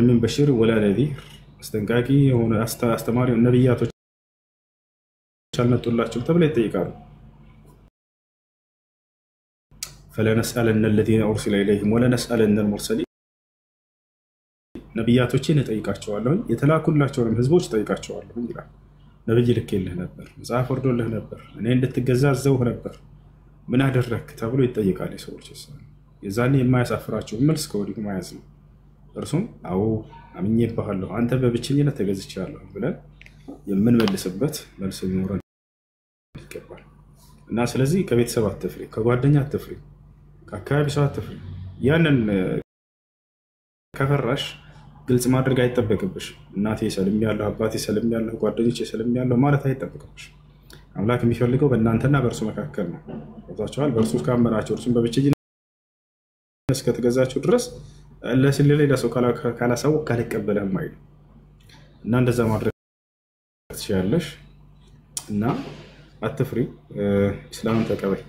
من بشير ولا نذير استنقاكي هنا استماري النبيات وشالمت الله شلت بلا يتيقاروا فلا نسألن الذين أرسل إليهم ولا نسألن المرسلين ነብያቶችን እጠይቃቸዋለሁ የተላኩላቸውንም ህዝቦች እጠይቃቸዋለሁ ይላል ነብይ ልከልህ ነበር መጽሐፍ ወርዶልህ ነበር እኔ እንድትገዛ አዘውህ ነበር ምን አደረክ ተብሎ ይጠይቃል ሰዎች የዛኔ የማያሳፍራቸው መልስ ከወዲሁ ማያዝ ነው እርሱም አዎ አምኜብሃለሁ አንተ በብቸኝነት ተገዝቻለሁ ብለን የምንመልስበት መልስ ይኖረን ይገባል እና ስለዚህ ከቤተሰብ አትፍሪ ከጓደኛ አትፍሪ ከአካባቢ ሰው አትፍሪ ያንን ከፈራሽ ግልጽ ማድረግ አይተበከብሽ እናቴ ሰለም ያለው አባቴ ሰለም ያለው ጓደኞቼ ሰለም ያለው ማለት አይተበከብሽ አምላክ የሚፈልገው በእናንተና በእርሱ መካከል ነው ወጣቻል በእርሱ ካመናችሁ እርሱን በብቸኝነት እስከተገዛችሁ ድረስ ለስለሌ ለሰው ካላሳው ካልቀበለም አይደል እና እንደዛ ማድረግ ትችያለሽ እና አትፍሪ እስላምን ተቀበይ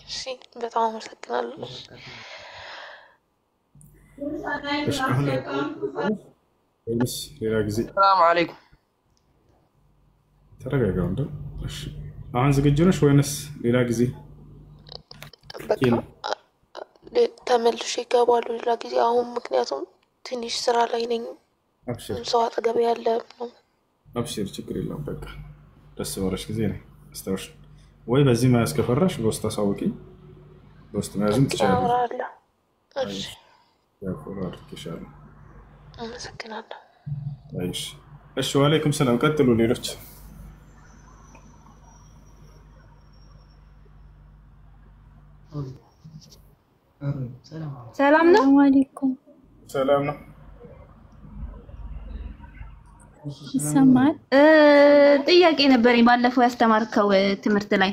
እሺ በጣም አመሰግናለሁ السلام عليكم ተረጋጋው እንደ እሺ አሁን ዝግጁ ነሽ ወይንስ ሌላ ጊዜ ተመልሼ ይገባሉ ሌላ ጊዜ አሁን ምክንያቱም ትንሽ ስራ ላይ ነኝ አብሽር ሰው አጠገብ ያለ ነው አብሽር ችግር የለም በቃ ደስ ባለሽ ጊዜ ነው አስተውሽ ወይ በዚህ ማያስ ከፈራሽ በውስጥ አሳውቂኝ በውስጥ ማያዝም ትችላለሽ እሺ ያፈራር ከሻለ አመሰግናለሁ እሺ ወአለይኩም ሰላም ቀጥሉ ሌሎች ሰላም ነው አለይኩም ሰላም ነው ይሰማል ጥያቄ ነበረኝ ባለፈው ያስተማርከው ትምህርት ላይ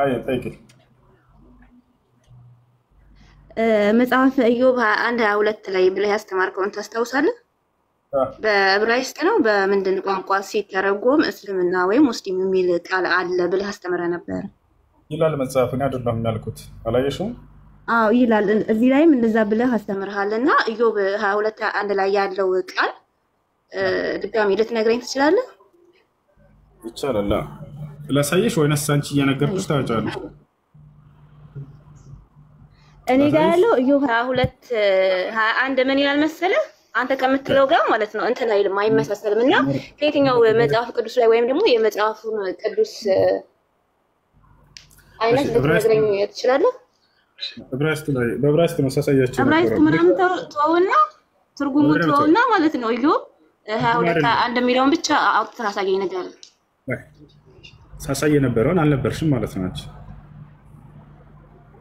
አይ ጠይቂ መጽሐፍ ኢዮብ 1:22 ላይ ብለህ ያስተማርከውን ታስታውሳለህ በዕብራይስጥ ነው በምንድን ቋንቋ ሲተረጎም እስልምና ወይም ሙስሊም የሚል ቃል አለ ብለህ አስተምረህ ነበር ይላል መጽሐፉ። እኔ አይደለሁም ያልኩት አላየሽውም? አዎ ይላል። እዚህ ላይም እንደዛ ብለህ አስተምርሃልና ኢዮብ 22:1 ላይ ያለው ቃል ድጋሚ ልትነግረኝ ትችላለህ? ይቻላል። ላሳየሽ ወይንስ አንቺ እየነገርኩሽ ታውጫለሽ? እኔ ጋር ያለው ኢዮብ 22:1 ምን ይላል መሰለህ? አንተ ከምትለው ጋር ማለት ነው እንትን አይልም፣ አይመሳሰልም። እና ከየትኛው መጽሐፍ ቅዱስ ላይ ወይም ደግሞ የመጽሐፉን ቅዱስ አይነት ልትነግረኝ ትችላለህ? በዕብራይስጥ ነው ሳሳያችሁ። ዕብራይስጥ ምናምን ተወውና ትርጉሙ ተወውና ማለት ነው ኢዮብ 22:1 የሚለውን ብቻ አውጥተህ አሳየኝ ነገር ሳሳየ ነበረውን አልነበርሽም ማለት ነው አንቺ።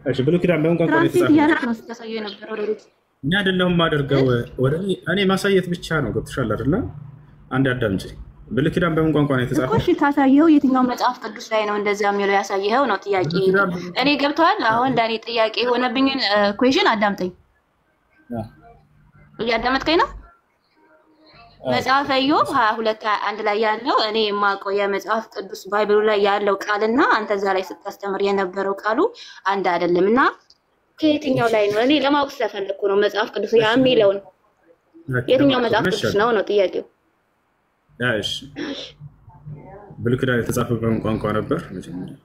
እሺ ብሉይ ኪዳን በምን ቋንቋ ትራንስሌት እያደረክ ነው ስታሳየው የነበረው ለሩት እኔ አይደለሁም ማደርገው ወደ እኔ ማሳየት ብቻ ነው። ገብቶሻል አይደለ? አንድ አዳምጪ። ብሉይ ኪዳን በምን ቋንቋ ነው የተጻፈው? እሺ ካሳየው የትኛው መጽሐፍ ቅዱስ ላይ ነው እንደዛ የሚለው ያሳየኸው ነው ጥያቄ። እኔ ገብቷል። አሁን ለኔ ጥያቄ የሆነብኝን ኩዌሽን አዳምጠኝ። እያዳመጥከኝ ነው? መጽሐፈ ኢዮብ 22:1 ላይ ያለው እኔ የማውቀው የመጽሐፍ ቅዱስ ባይብሉ ላይ ያለው ቃልና አንተ እዛ ላይ ስታስተምር የነበረው ቃሉ አንድ አይደለም እና ከየትኛው ላይ ነው? እኔ ለማወቅ ስለፈለኩ ነው። መጽሐፍ ቅዱስ ያ የሚለውን የትኛው መጽሐፍ ቅዱስ ነው ነው ጥያቄው። እሺ ብሉይ ኪዳን የተጻፈው በምን ቋንቋ ነበር? መጀመሪያ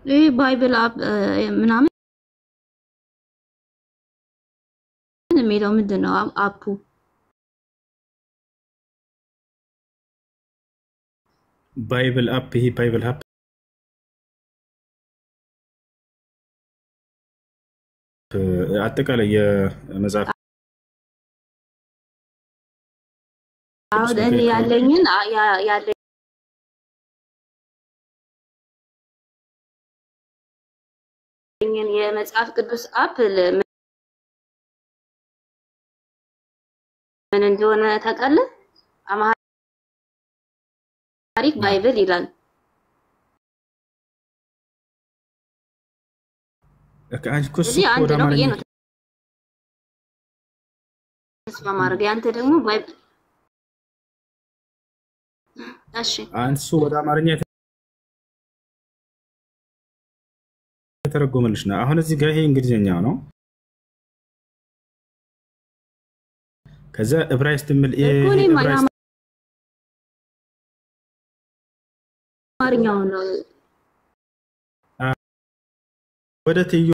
ይህ ባይብል ምናምን የሚለው ምንድን ነው? አፑ ባይብል አፕ። ይሄ ባይብል አፕ አጠቃላይ የመጽሐፍ አሁን እኔ ያለኝን የመጽሐፍ ቅዱስ አፕ ምን እንደሆነ ታውቃለህ? አማሪክ ባይብል ይላል። አንቺ እኮ እሱ አንተ ወደ ነው አማርኛ ነው ተስፋ ማድረግ ያንተ ደግሞ ባይብል እሺ አንሱ ወደ አማርኛ የተረጎመልሽ ነው። አሁን እዚህ ጋር ይሄ እንግሊዘኛው ነው። ከዛ ዕብራይስጥ ምን አማርኛው ነው ወደ ትዩ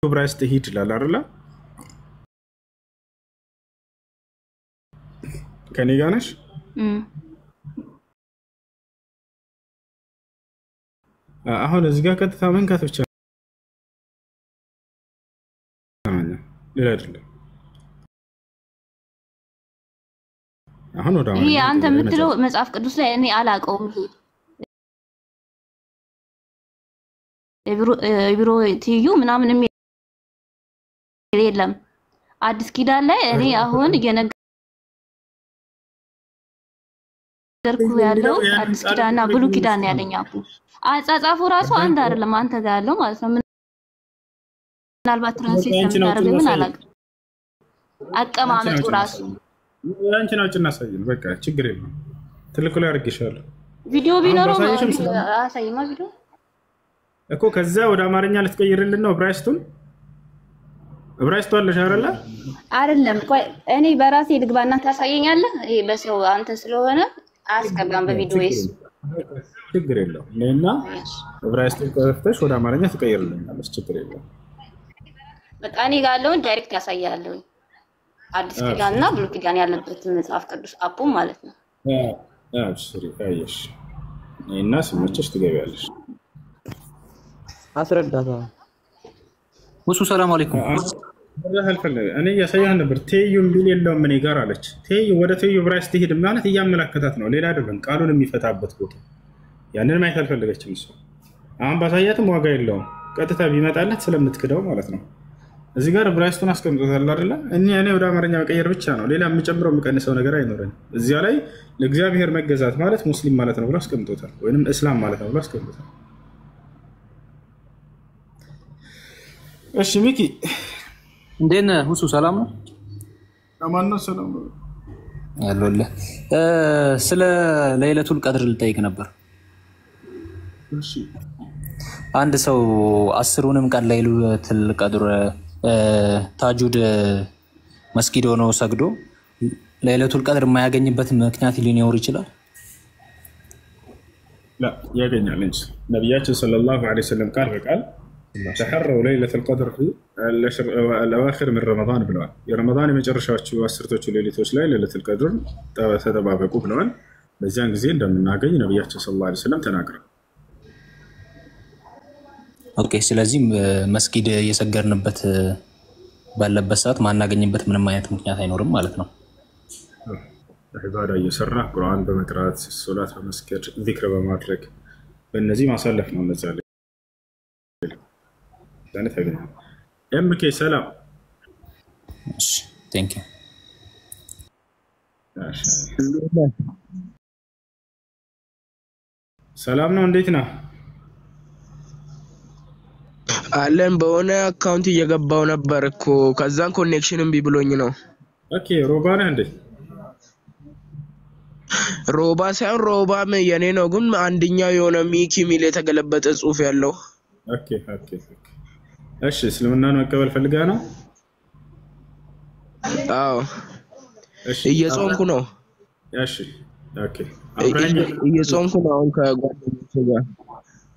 ዕብራይስጥ ሂድ ይላል አይደል? ከኔ ጋር ነሽ? አሁን እዚህ ጋር ቀጥታ መንካት ብቻ ነው፣ ሌላ አይደለም። አሁን ወደ ይሄ አንተ የምትለው መጽሐፍ ቅዱስ ላይ እኔ አላውቀውም። ይሄ ኢብሮ ትዩ ምናምን የለም። አዲስ ኪዳን ላይ እኔ አሁን እየነገርኩ ያለው አዲስ ኪዳንና ብሉይ ኪዳን ያለኝ አፑ አጻጻፉ ራሱ አንድ አይደለም። አንተ ጋር ያለው ማለት ነው። ምናልባት ትራንስሌት እንደማደርግ ምን አላውቅም። አቀማመጡ ራሱ አንቺ ነው ጭናሳየን። በቃ ችግር የለም። ትልቁ ላይ አድርጌሻለሁ። ቪዲዮ ቢኖረው አሳይማ ቪዲዮ እኮ ከዛ ወደ አማርኛ ልትቀይርልን ነው ዕብራይስጡን? ዕብራይስጡ አለሽ አይደለ? አይደለም። ቆይ እኔ በራሴ ልግባና ታሳየኛለህ። ይሄ በሰው አንተ ስለሆነ አስቀባም በቪዲዮስ ችግር የለውም። ነይና ዕብራይስጡን ከፍተሽ ወደ አማርኛ ትቀይርልኛለሽ። ችግር የለውም። በቃ እኔ ጋር ያለውን ዳይሬክት ያሳያለሁ። አዲስ ኪዳንና ብሉይ ኪዳን ያለበት መጽሐፍ ቅዱስ አፑ ማለት ነው። አብሽሪ አየሽ። ነይና ስመችሽ ትገቢያለሽ። አስረዳታ ወሱ ሰላም አለይኩም እኔ እያሳየህ ነበር። ቴዩ የሚል የለውም እኔ ጋር አለች። ቴዩ ወደ ቴዩ ዕብራይስጥ ሄድ ማለት እያመላከታት ነው፣ ሌላ አይደለም። ቃሉን የሚፈታበት ቦታ ያንን ማየት አልፈለገችም እሷ። አሁን ባሳያትም ዋጋ የለውም። ቀጥታ ቢመጣለት ስለምትክደው ማለት ነው። እዚህ ጋር ዕብራይስጡን አስቀምጦታል አይደለ? እኔ ወደ አማርኛ መቀየር ብቻ ነው፣ ሌላ የምጨምረው የምቀንሰው ነገር አይኖረኝም። እዚያ ላይ ለእግዚአብሔር መገዛት ማለት ሙስሊም ማለት ነው ብሎ አስቀምጦታል፣ ወይንም እስላም ማለት ነው ብሎ አስቀምጦታል። እሺ ሚኪ እንዴት ነህ ሁሱ? ሰላም ነው? አማን ነው። ሰላም ነው አለሁልህ። ስለ ለይለቱል ቀድር ልጠይቅ ነበር። እሺ አንድ ሰው 10ሩንም ቀን ለይለቱል ቀድር ታጁድ መስጊድ ሆኖ ሰግዶ ለይለቱል ቀድር የማያገኝበት ምክንያት ሊኖር ይችላል? لا ያገኛል እንጂ ነብያችን ሰለላሁ ዐለይሂ ወሰለም ቃል በቃል ተሐረው ለይለቱል ቀድር في الأواخر من رمضان ብለዋል። የረመዳን የመጨረሻዎቹ አስርቶቹ ሌሊቶች ላይ ለይለቱል ቀድር ተጠባበቁ ብለዋል። በዚያን ጊዜ እንደምናገኝ ነብያችን ሰለላሁ ዐለይሂ ወሰለም ተናግረዋል። ኦኬ። ስለዚህ መስጊድ እየሰገድንበት ባለበት ሰዓት ማናገኝበት ምንም አይነት ምክንያት አይኖርም ማለት ነው። ዒባዳ እየሰራ ቁርአን በመቅራት ሶላት በመስገድ ዚክር በማድረግ በእነዚህ ማሳለፍ ነው። እነዚያ ላይ ዛነት አይገኝ። ኤምኬ ሰላም። እሺ ቴንክ ዩ። ሰላም ነው። እንዴት ነህ? አለን። በሆነ አካውንት እየገባው ነበር እኮ ከዛን ኮኔክሽን እምቢ ብሎኝ ነው። ኦኬ ሮባ ነህ እንዴ? ሮባ ሳይሆን ሮባም የኔ ነው፣ ግን አንደኛው የሆነ ሚኪ ሚል የተገለበጠ ጽሁፍ ያለው። ኦኬ ኦኬ ኦኬ። እሺ እስልምናን መቀበል ፈልጋ ነው? አዎ እየጾምኩ ነው። እሺ ኦኬ። እየጾምኩ ነው አሁን ከጓደኞቼ ጋር።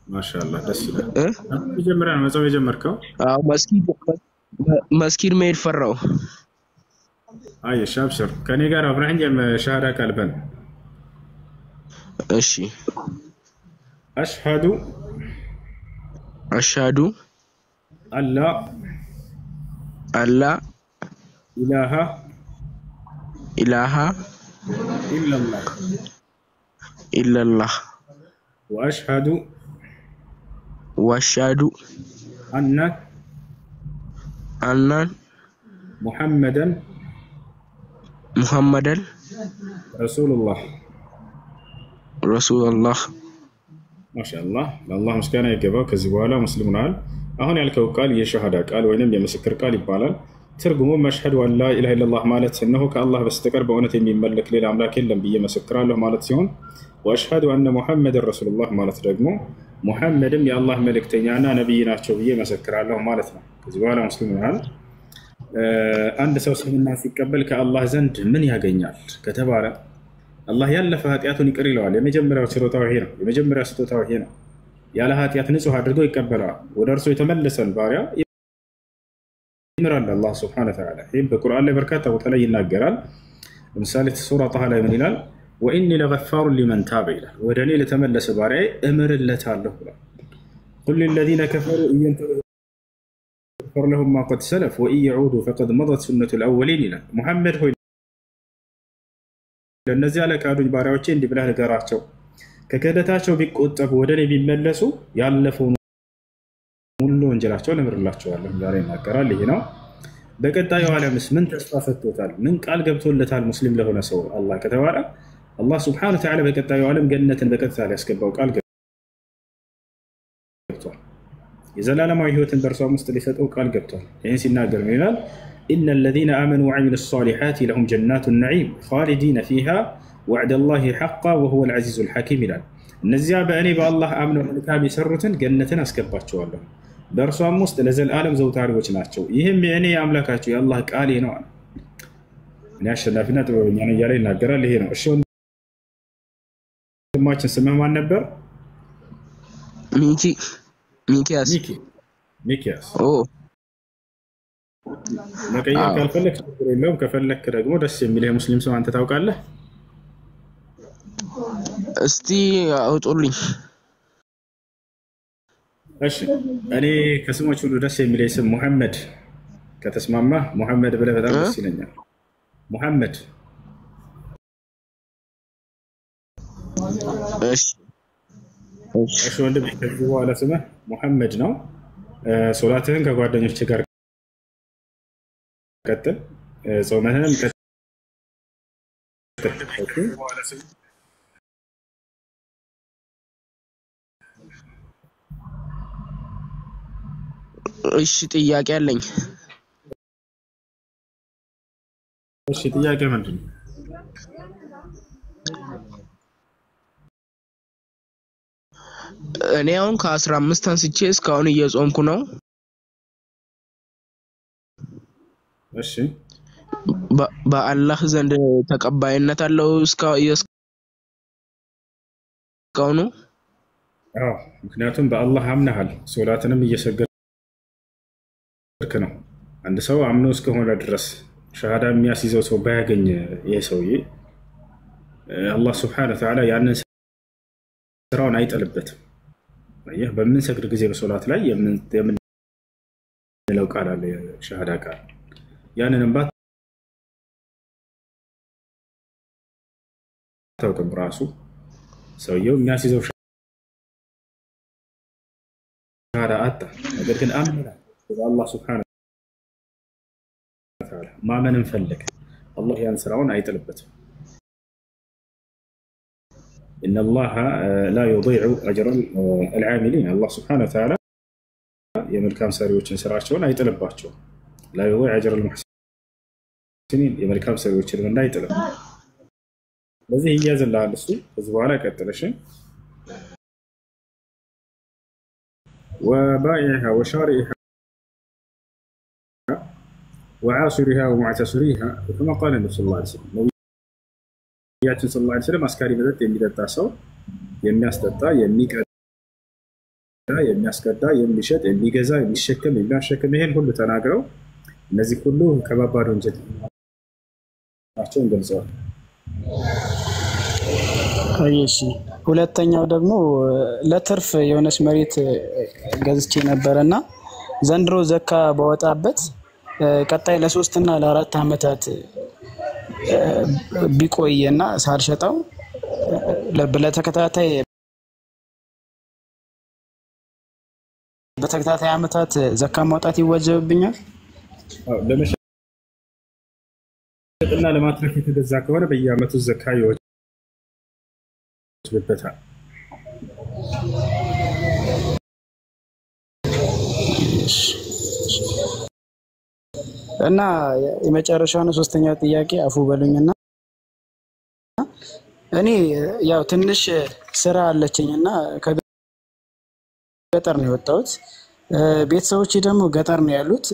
ማሻአላህ ደስ ይላል። መጀመሪያ ነው መጾም የጀመርከው? አዎ መስጊድ መሄድ ፈራው። አይ ሻብሽር ከኔ ጋር አብረኸኝ ሻሃዳ ቀልበን። እሺ አሽሃዱ አላ ኢላሃ ኢላላህ ወአሽሃዱ አነ ሙሐመደን ረሱሉላህ ማሻአላህ። ለአላህ ምስጋና ይገባው። ከዚህ በኋላ ሙስሊም ሆነሃል። አሁን ያልከው ቃል የሸሃዳ ቃል ወይንም የምስክር ቃል ይባላል። ትርጉሙ መሽሀዱ አን ላ ኢላሃ ኢለላህ ማለት እነሆ ከአላህ በስተቀር በእውነት የሚመለክ ሌላ አምላክ የለም ብዬ መሰክራለሁ ማለት ሲሆን፣ ወአሽሀዱ አነ ሙሐመድን ረሱሉላህ ማለት ደግሞ ሙሐመድም የአላህ መልእክተኛና ነቢይ ናቸው ብዬ መሰክራለሁ ማለት ነው። ከዚህ በኋላ ሙስሊም ሆነሃል። አንድ ሰው እስልምና ሲቀበል ከአላህ ዘንድ ምን ያገኛል ከተባለ አላህ ያለፈ ኃጢአቱን ይቅር ይለዋል። የመጀመሪያው ችሮታው ይሄ ነው። የመጀመሪያው ስጦታው ይሄ ነው። ያለ ኃጢአት ንጹህ አድርጎ ይቀበለዋል። ወደ እርሱ የተመለሰን ባሪያ ይምራል አላህ ሱብሓነሁ ወተዓላ። ይህም በቁርአን ላይ በርካታ ቦታ ላይ ይናገራል። ለምሳሌ ሱራ ጣሃ ላይ ምን ይላል? ወኢኒ ለገፋሩን ሊመን ታበ ይላል። ወደ እኔ ለተመለሰ ባሪያ እምርለታለሁ ብሏል። ቁል ሊለዚነ ከፈሩ ኢየንተሁ يغفر لهم ما قد سلف وإن يعودوا فقد مضت سنة الأولين ይላል። ሙሐመድ ሆይ ለነዚያ ለካዱኝ ባሪያዎቼ እንዲህ ብለህ ንገራቸው ከክህደታቸው ቢቆጠቡ ወደ እኔ ቢመለሱ ያለፈውን ሁሉ ወንጀላቸውን እምርላቸዋለሁ ዛሬ ይናገራል። ይሄ ነው። በቀጣዩ ዓለምስ ምን ተስፋ ሰጥቶታል? ምን ቃል ገብቶለታል? ሙስሊም ለሆነ ሰው አላህ ከተባለ አላህ ሱብሓነሁ ወተዓላ በቀጣዩ ዓለም ገነትን በቀጥታ ሊያስገባው ቃል ገብቷል። የዘላለማዊ ህይወትን በእርሷም ውስጥ ሊሰጠው ቃል ገብቷል። ይህን ሲናገር ምን ይላል? ኢነ ለዚነ አመኑ ወዐሚሉ ሷሊሓት ለሁም ጀናቱ ነዒም ኻሊዲነ ፊሃ ወዕደ ላሂ ሐቃ ወሁወል ዐዚዙል ሐኪም ይላል። እነዚያ በእኔ በአላህ አምነው መልካም የሰሩትን ገነትን አስገባቸዋለሁ፣ በእርሷም ውስጥ ለዘላለም ዘውታሪዎች ናቸው። ይህም የእኔ የአምላካቸው የአላህ ቃሌ ነው አለ። እኔ አሸናፊና ጥበበኛ ነኝ እያለ ይናገራል። ይሄ ነው። እሺ ወንድማችን ስምህ ማን ነበር? ሚኪያስ። መቀየር ካልፈለክ ችግር የለውም። ከፈለክ ደግሞ ደስ የሚል የሙስሊም ሰው አንተ ታውቃለህ? እስቲ አውጡልኝ። እሺ እኔ ከስሞች ሁሉ ደስ የሚለኝ ስም ሙሐመድ። ከተስማማ ሙሐመድ ብለህ በጣም ደስ ይለኛል። ሙሐመድ። እሺ ወንድም ከዚህ በኋላ ስምህ ሙሐመድ ነው። ሶላትህን ከጓደኞች ጋር ቀጥል፣ ጾምህንም ቀጥል። እሺ ጥያቄ አለኝ። እሺ ጥያቄ ምንድን ነው? እኔ አሁን ከ15 አንስቼ እስካሁን እየጾምኩ ነው። እሺ በአላህ ዘንድ ተቀባይነት አለው እስካሁኑ? አዎ ምክንያቱም በአላህ አምነሃል፣ ሶላትንም እየሰገድክ ነው። አንድ ሰው አምኖ እስከሆነ ድረስ ሸሃዳ የሚያስይዘው ሰው ባያገኝ ይሄ ሰውዬ አላህ ሱብሓነሁ ወተዓላ ያንን ስራውን አይጥልበትም። ይህ በምንሰግድ ጊዜ በሶላት ላይ የምንለው ቃል አለ፣ የሸሃዳ ቃል። ያንንም ባታውቅም ራሱ ሰውየው የሚያስይዘው ሸሃዳ አጣ። ነገር ግን አምና አላህ ሱብሓነሁ ወተዓላ ማመንን ፈለገ፣ አላህ ያን ስራውን አይጥልበትም። إن الله لا يضيع أجر العاملين. الله سبحانه وتعالى የመልካም ሰሪዎችን ስራቸውን አይጥልባቸውም። لا يضيع أجر المحسنين የመልካም ሰሪዎችን ምንዳ አይጥልም። ስለዚህ ይያዝልሃል እሱ። ከዚህ በኋላ ቀጥለሽ وبائعها وشارئها وعاصرها ومعتصريها كما قال النبي صلى الله عليه وسلم. ነቢያችን ሰለላሁ ዐለይሂ ወሰለም አስካሪ መጠጥ የሚጠጣ ሰው የሚያስጠጣ፣ የሚቀዳ፣ የሚያስቀዳ፣ የሚሸጥ፣ የሚገዛ፣ የሚሸከም፣ የሚያሸክም ይሄን ሁሉ ተናግረው እነዚህ ሁሉ ከባባድ ወንጀል ናቸውን ገልጸዋል። እሺ ሁለተኛው ደግሞ ለትርፍ የሆነች መሬት ገዝቼ ነበርና ዘንድሮ ዘካ ባወጣበት ቀጣይ ለ3 እና ለ4 አመታት ቢቆይና ሳልሸጠው በተከታታይ አመታት ዘካ ማውጣት ይወጀብኛል? ለመሸጥና ለማትረፍ የተገዛ ከሆነ በየአመቱ ዘካ ይወጅብበታል። እና የመጨረሻው ሶስተኛው ጥያቄ አፉ በሉኝና እኔ ያው ትንሽ ስራ አለችኝና ከገጠር ነው የወጣሁት። ቤተሰቦቼ ደግሞ ገጠር ነው ያሉት።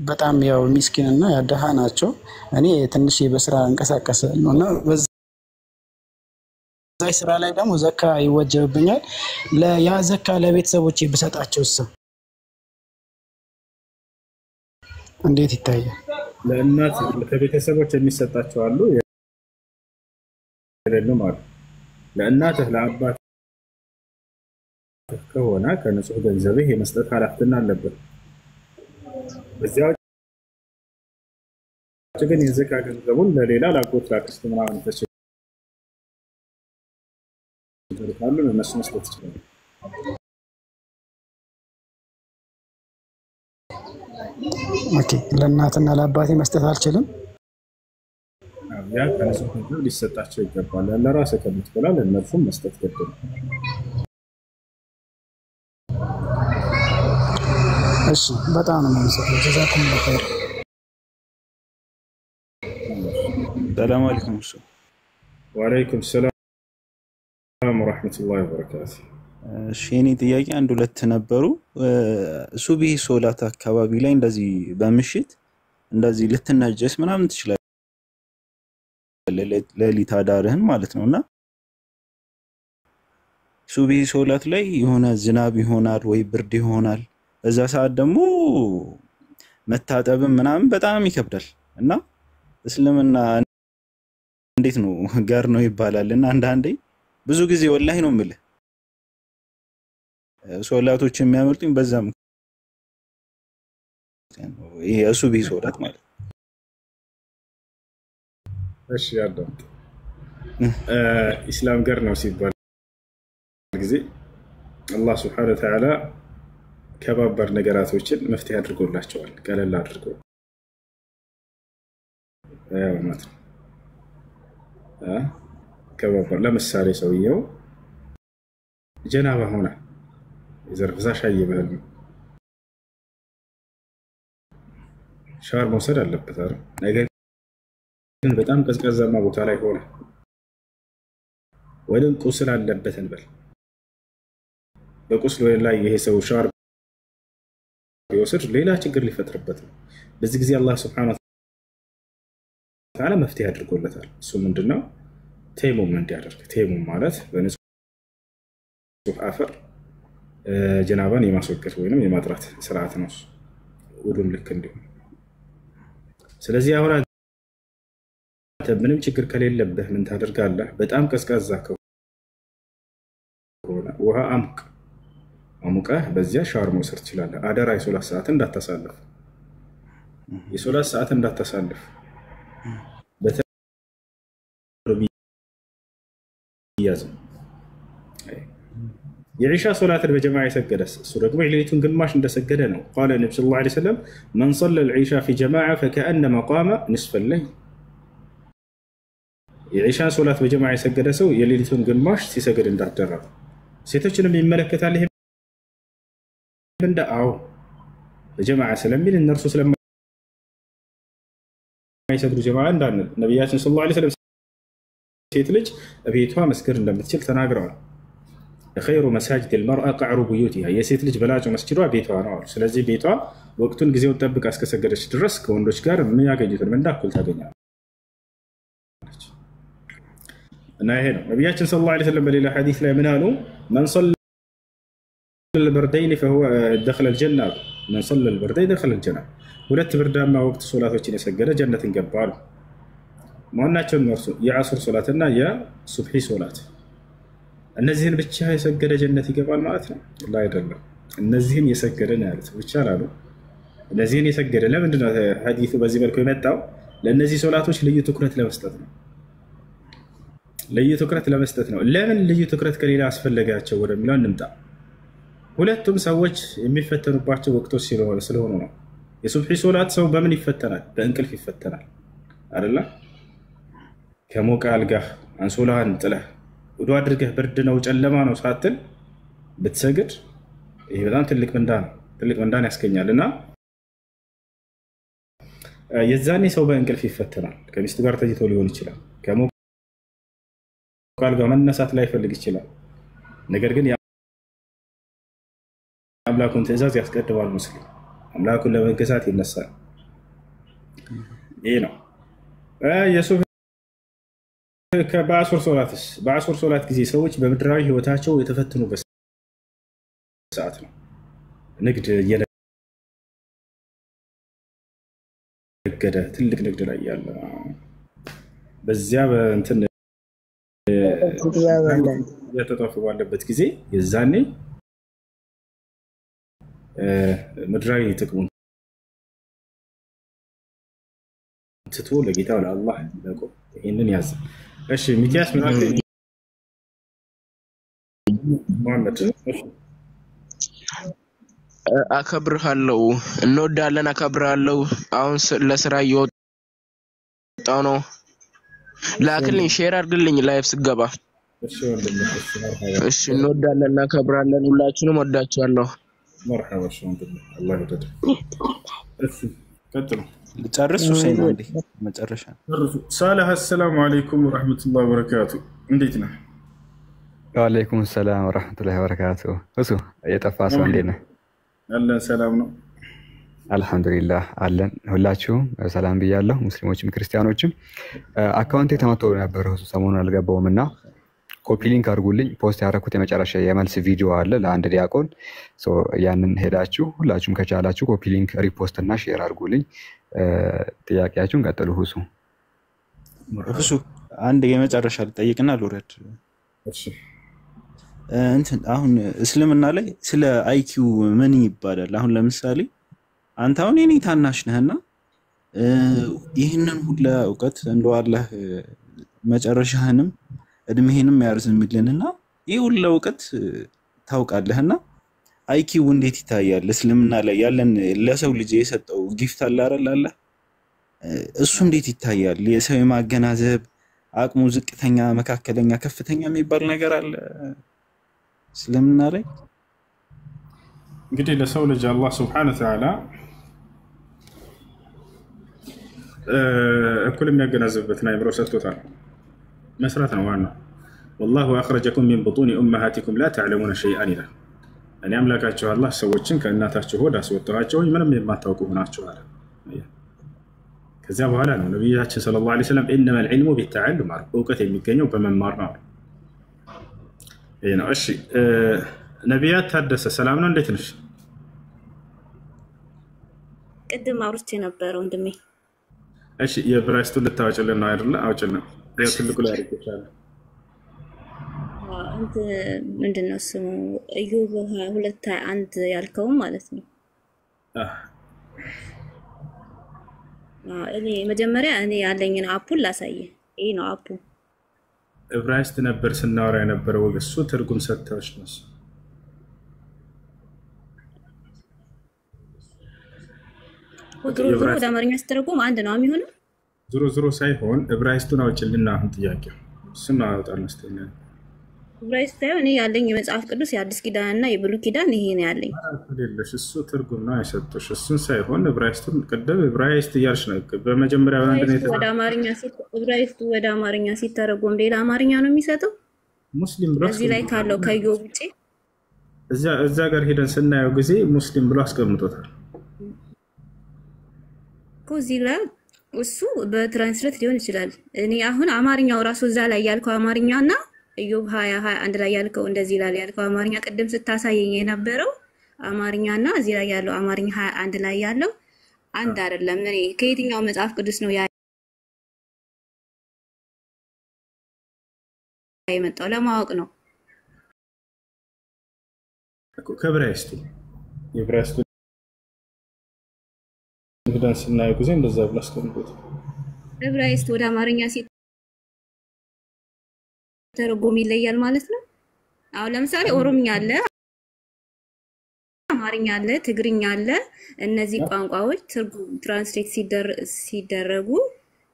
በጣም ያው ሚስኪንና ያደሃ ናቸው። እኔ ትንሽ በስራ እንቀሳቀሳለሁና በዛ ስራ ላይ ደግሞ ዘካ ይወጀብኛል። ያ ዘካ ለቤተሰቦቼ ብሰጣቸውስ እንዴት ይታያል? ለእናት ከቤተሰቦች የሚሰጣቸው አሉ የሌሉም አሉ። ለእናትህ ለአባት ከሆነ ከንጹህ ገንዘብህ የመስጠት ኃላፊነት አለበት። በዚያው ግን የዘካ ገንዘቡን ለሌላ ላጎት ላክስት ምናምን ተቸግረው እነሱ መስጠት ይችላሉ። ኦኬ ለእናትና ለአባቴ መስጠት አልችልም? ያ ከንጹህ ገንዘብ ሊሰጣቸው ይገባል። ለራስህ ከምትበላ ለእነርሱም መስጠት ግድ ነው። እሺ በጣም ነው የምሰጠው። ጀዛኩም ኸይር። ሰላም አለይኩም። ወአለይኩም ሰላም ወራህመቱላሂ ወበረካቱ። እሺ የኔ ጥያቄ አንድ ሁለት ነበሩ። ሱብሂ ሶላት አካባቢ ላይ እንደዚህ በምሽት እንደዚህ ልትነጀስ ምናምን ትችላለህ፣ ሌሊት አዳርህን ማለት ነውና ሱብሂ ሶላት ላይ የሆነ ዝናብ ይሆናል ወይ ብርድ ይሆናል። በዛ ሰዓት ደግሞ መታጠብም ምናምን በጣም ይከብዳል እና እስልምና እንዴት ነው ጋር ነው ይባላልና አንዳንዴ ብዙ ጊዜ ወላሂ ነው የምልህ ሶላቶች የሚያመልጡኝ በዛም ይሄ ሱብሂ ሶላት ማለት እሺ ያለው ኢስላም ጋር ነው ሲባል ጊዜ አላህ Subhanahu Wa Ta'ala ከባባድ ነገራቶችን መፍትሄ አድርጎላቸዋል። ቀለል አድርጎ ማለት ነው። ከባባድ ለምሳሌ ሰውየው ጀናባ ሆነ የዘር ፍሳሽ አይበል ሻወር መውሰድ አለበት አይደል? ነገር ግን በጣም ቀዝቃዛማ ቦታ ላይ ሆነ ወይም ቁስል አለበት እንበል በቁስሉ ላይ ይሄ ሰው ሻር ቢወስድ ሌላ ችግር ሊፈጥርበት ነው። በዚህ ጊዜ አላህ Subhanahu Wa Ta'ala መፍትሄ አድርጎለታል። እሱ ምንድነው? ተይሙም እንዲያደርግ። ተይሙም ማለት በንጹህ አፈር ጀናባን የማስወገድ ወይንም የማጥራት ስርዓት ነው። ውዱም ልክ እንዲሁ። ስለዚህ አሁን ምንም ችግር ከሌለብህ ምን ታደርጋለህ? በጣም ቀዝቃዛ ከሆነ ውሃ አሙቀህ በዚያ ሻወር መውሰድ ትችላለህ። አደራ የሶላት ሰዓት እንዳታሳልፍ። የሶላት ሰዓት እንዳታሳልፍ። በተያያዘ የዒሻ ሶላትን በጀማዓ የሰገደስ እሱ ደግሞ የሌሊቱን ግማሽ እንደሰገደ ነው። ቃለ ነብዩ ሰለላሁ ዐለይሂ ወሰለም መን صلى العشاء في جماعة فكأنما قام نصف الليل የዒሻ ሶላት በጀማዓ የሰገደ ሰው የሌሊቱን ግማሽ ሲሰግድ እንዳደረ። ሴቶችንም ይመለከታል ይሄ እንደአው በጀማዓ ስለሚል እነርሱ ስለማይሰግዱ ጀማዓ እንዳንል ነብያችን ሰለላሁ ዐለይሂ ወሰለም ሴት ልጅ ቤቷ መስገድ እንደምትችል ተናግረዋል። خير مساجد المرأة قعر بيوتها የሴት ልጅ በላጩ መስጂዷ ቤቷ ነው። ስለዚህ ቤቷ ወቅቱን ጊዜውን ጠብቃ እስከሰገደች ድረስ ከወንዶች ጋር ምን ያገኙትን ምን እንዳኩል ታገኛለች። እና ይሄ ነው ነብያችን ሰለላሁ ዐለይሂ ወሰለም በሌላ ሐዲስ ላይ ምን አሉ? من صلى البردين فهو دخل الجنة من صلى البردين دخل الجنة ሁለት ብርዳማ ወቅት ሶላቶችን የሰገደ ጀነትን ገባ አሉ። ማናቸው እነርሱ? የዐስር ሶላትና የሱብሒ ሶላት። እነዚህን ብቻ የሰገደ ጀነት ይገባል ማለት ነው? አይደለም። እነዚህን የሰገደ ነው ያሉት ብቻ አላሉ። እነዚህን የሰገደ ለምንድን ነው ሐዲሱ በዚህ መልኩ የመጣው? ለእነዚህ ሶላቶች ልዩ ትኩረት ለመስጠት ነው። ልዩ ትኩረት ለመስጠት ነው። ለምን ልዩ ትኩረት ከሌላ አስፈለጋቸው ወደሚለው እንምጣ። ሁለቱም ሰዎች የሚፈተኑባቸው ወቅቶች ስለሆኑ ነው። የሱብሒ ሶላት ሰው በምን ይፈተናል? በእንቅልፍ ይፈተናል አይደለ? ከሞቀ አልጋህ አንሶላህን ጥለህ ውዱ አድርገህ ብርድ ነው ጨለማ ነው ሳትል ብትሰግድ ይሄ በጣም ትልቅ ምንዳን ያስገኛልና የዛኔ ሰው በእንቅልፍ ይፈተናል። ከሚስቱ ጋር ተኝቶ ሊሆን ይችላል። ከሞቀ አልጋ መነሳት ላይ ፈልግ ይችላል። ነገር ግን የአምላኩን ትእዛዝ ያስቀድማል። ሙስሊም አምላኩን ለመገዛት ይነሳል። ይሄ ነው በዐሱር ሶላትስ? በዐሱር ሶላት ጊዜ ሰዎች በምድራዊ ህይወታቸው የተፈተኑበት ሰዓት ነው። ንግድ እየነገደ ትልቅ ንግድ ላይ ያለ በዚያ በእንትን እየተጠፉ ባለበት ጊዜ የዛኔ ምድራዊ ጥቅሙን ትቶ ለጌታው ለአላህ ለቆም ይሄንን ያዘ። እሺ ሚኪያስ ምን አለ? ሙሐመድ አከብርሃለሁ፣ እንወዳለን፣ አከብርሃለሁ። አሁን ለስራ እየወጣሁ ነው። ላክልኝ፣ ሼር አድርግልኝ ላይቭ ስገባ። እሺ እንወዳለን፣ እናከብራለን። ሁላችሁንም ወዳችኋለሁ። መርሐባ ወንድም አላህ ይወደድ። እሺ ቀጥሉ። ልጨርስ ሁሴን አንዴ መጨረሻ ሳላህ አሰላሙ አለይኩም ወራህመቱላሂ ወበረካቱ። እንዴት ነህ? ወአለይኩም ሰላም ወራህመቱላሂ ወበረካቱ። እሱ የጠፋ ሰው እንዴት ነህ? አለን ሰላም ነው አልሐምዱሊላህ አለን። ሁላችሁም ሰላም ብያለሁ፣ ሙስሊሞችም ክርስቲያኖችም። አካውንቴ ተመቶ ነበር ሰሞኑን አልገባውም እና ኮፒ ሊንክ አድርጉልኝ። ፖስት ያደረኩት የመጨረሻ የመልስ ቪዲዮ አለ ለአንድ ዲያቆን። ያንን ሄዳችሁ ሁላችሁም ከቻላችሁ ኮፒ ሊንክ ሪፖስት እና ሼር አድርጉልኝ። ጥያቄያችሁን ቀጥሉ። ሁሱ አንድ የመጨረሻ ልጠይቅና ልውረድ። እንትን አሁን እስልምና ላይ ስለ አይኪው ምን ይባላል? አሁን ለምሳሌ አንተ አሁን የኔ ታናሽ ነህና ይህንን ሁላ እውቀት እንደው አላህ መጨረሻህንም እድሜህንም ያርዝምልንና ይህ ሁላ እውቀት ታውቃለህና አይኪው እንዴት ይታያል? እስልምና ላይ ያለን ለሰው ልጅ የሰጠው ጊፍት አለ አይደል? አለ እሱ እንዴት ይታያል? የሰው የማገናዘብ አቅሙ ዝቅተኛ፣ መካከለኛ፣ ከፍተኛ የሚባል ነገር አለ እስልምና ላይ? እንግዲህ ለሰው ልጅ አላህ Subhanahu Wa Ta'ala እኩል የሚያገናዝብበትን አይምሮ ሰጥቶታል። መስራት ነው ዋናው። ወላሁ አኽረጀኩም ሚን ቡጡኒ ኡመሃቲኩም ላ ተዕለሙነ ሸይአን ይላል። እኔ አምላካችሁ አላህ ሰዎችን ከእናታችሁ ሆድ አስወጣኋቸው ምንም የማታውቁ ሆናችሁ አለ። ከዚያ በኋላ ነው ነቢያችን ሰለላሁ ዐለይሂ ወሰለም ኢነመል ዒልሙ ቢተዓሉም አሉ። እውቀት የሚገኘው በመማር ነው። ይሄ ነው። እሺ ነቢያት ታደሰ ሰላም ነው፣ እንዴት ነሽ? ቅድም አውርቼ ነበር ወንድሜ። እሺ የብራይስቱን ልታወጭልን ነው አይደለ? አውጭልን። ያው ትልቁ ላይ አድርገሻለሁ። አንተ ምንድነው ስሙ ኢዮብ 22:1 ያልከው ማለት ነው? እኔ መጀመሪያ እኔ ያለኝን አፑን ላሳየ። ይሄ ነው አፑ። ዕብራይስጥ ነበር ስናወራ የነበረው እሱ ትርጉም ሰጥተውሽ ነው። ዞሮ ወደ አማርኛ ስትተረጎም አንድ ነው የሚሆነው። ዞሮ ሳይሆን ዕብራይስጡን አውጭልና አሁን ጥያቄው እሱን አወጣን መስጠኛ ዕብራይስጥ ሳይሆን እኔ ያለኝ የመጽሐፍ ቅዱስ የአዲስ ኪዳንና የብሉይ ኪዳን ይሄ ነው ያለኝ። አይደለሽ እሱ ትርጉም ነው አይሰጥሽ። እሱን ሳይሆን ዕብራይስጡን ቅድም ዕብራይስጥ እያልሽ ነው። በመጀመሪያ ወደ አማርኛ ዕብራይስጡ ወደ አማርኛ ሲተረጎም ሌላ አማርኛ ነው የሚሰጠው ሙስሊም ብሎ እዚህ ላይ ካለው ከኢዮብ ውጪ እዛ ጋር ሄደን ስናየው ጊዜ ሙስሊም ብሎ አስቀምጦታል እኮ እዚህ ላይ እሱ በትራንስሌት ሊሆን ይችላል። እኔ አሁን አማርኛው ራሱ እዛ ላይ ያልከው አማርኛና ኢዮብ 20:21 ላይ ያልከው እንደዚህ ላይ ያልከው አማርኛ ቅድም ስታሳየኝ የነበረው አማርኛና እዚህ ላይ ያለው አማርኛ 21 ላይ ያለው አንድ አይደለም። እኔ ከየትኛው መጽሐፍ ቅዱስ ነው የመጣው ለማወቅ ነው። ከዕብራይስጡ የዕብራይስጡ እንግዳን ስናየው ጊዜ እንደዛ ብሎ አስቀምጦታል። ዕብራይስጥ ወደ አማርኛ ሲተረጎም ይለያል ማለት ነው። አሁን ለምሳሌ ኦሮምኛ አለ፣ አማርኛ አለ፣ ትግርኛ አለ። እነዚህ ቋንቋዎች ትርጉም ትራንስሌት ሲደረጉ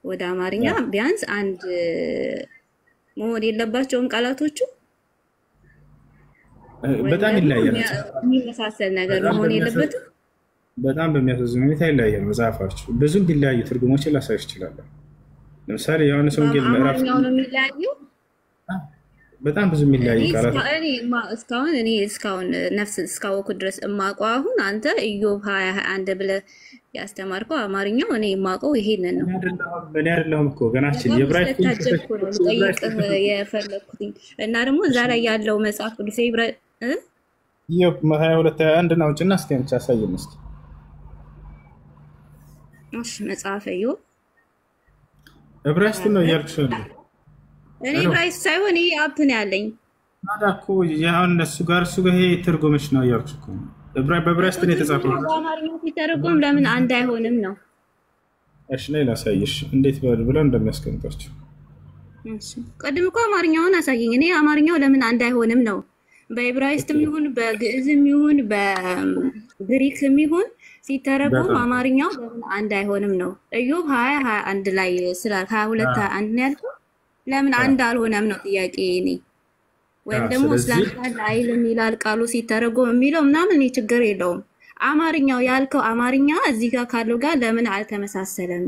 ወደ አማርኛ ቢያንስ አንድ መሆን የለባቸውም ቃላቶቹ በጣም ይለያያል። የሚመሳሰል ነገር መሆን የለበትም። በጣም በሚያሳዝን ሁኔታ ይለያያል መጽሐፋቸው። ብዙ ቢለያዩ ትርጉሞችን ላሳይሽ እችላለሁ። ለምሳሌ ዮሐንስ ወንጌል ምዕራፍ አማርኛው ነው የሚለያየው። በጣም ብዙ የሚለያዩ ቃላት እኔ እስካሁን ነፍስ እስካወኩ ድረስ እማውቀው አሁን አንተ ኢዮብ 20:21 ብለህ ያስተማርከው አማርኛው እኔ የማውቀው ይሄንን ነው። እኔ አይደለሁም እኮ ገናችን የዕብራይስጥ ታጀብኩ ነው ጠይቅህ የፈለኩትኝ እና ደግሞ እዛ ላይ ያለው መጽሐፍ ቅዱስ ኢዮብ 22:21 ነው እንጂ እስኪ አንቺ አሳየን እስኪ። እሺ መጽሐፈ ኢዮብ ዕብራይስጥ ነው እያልኩሽ ነው። እኔ ዕብራይስጥ ሳይሆን ይሄ አፕ ነው ያለኝ። ታዲያ እኮ ያሁን እሱ ጋር ይሄ ትርጉምሽ ነው እያልኩሽ እኮ ነው። በዕብራይስጥ ነው የተጻፈው። በአማርኛ ሲተረጎም ለምን አንድ አይሆንም ነው? እሺ ነይ ላሳይሽ እንዴት ብለው እንደሚያስቀምጣቸው። እሺ ቅድም እኮ አማርኛውን አሳየኝ። እኔ አማርኛው ለምን አንድ አይሆንም ነው። በዕብራይስጥም ይሁን በግዕዝም ይሁን በግሪክም ይሁን ሲተረጎም አማርኛው ለምን አንድ አይሆንም ነው። ኢዮብ 20:21 ላይ ስላል 22:21 ነው ያልኩት። ለምን አንድ አልሆነም ነው ጥያቄ እኔ። ወይም ደግሞ ስላንታል አይልም ይላል ቃሉ ሲተረጎም የሚለው ምናምን ችግር የለውም። አማርኛው ያልከው አማርኛ እዚህ ጋር ካለው ጋር ለምን አልተመሳሰለም?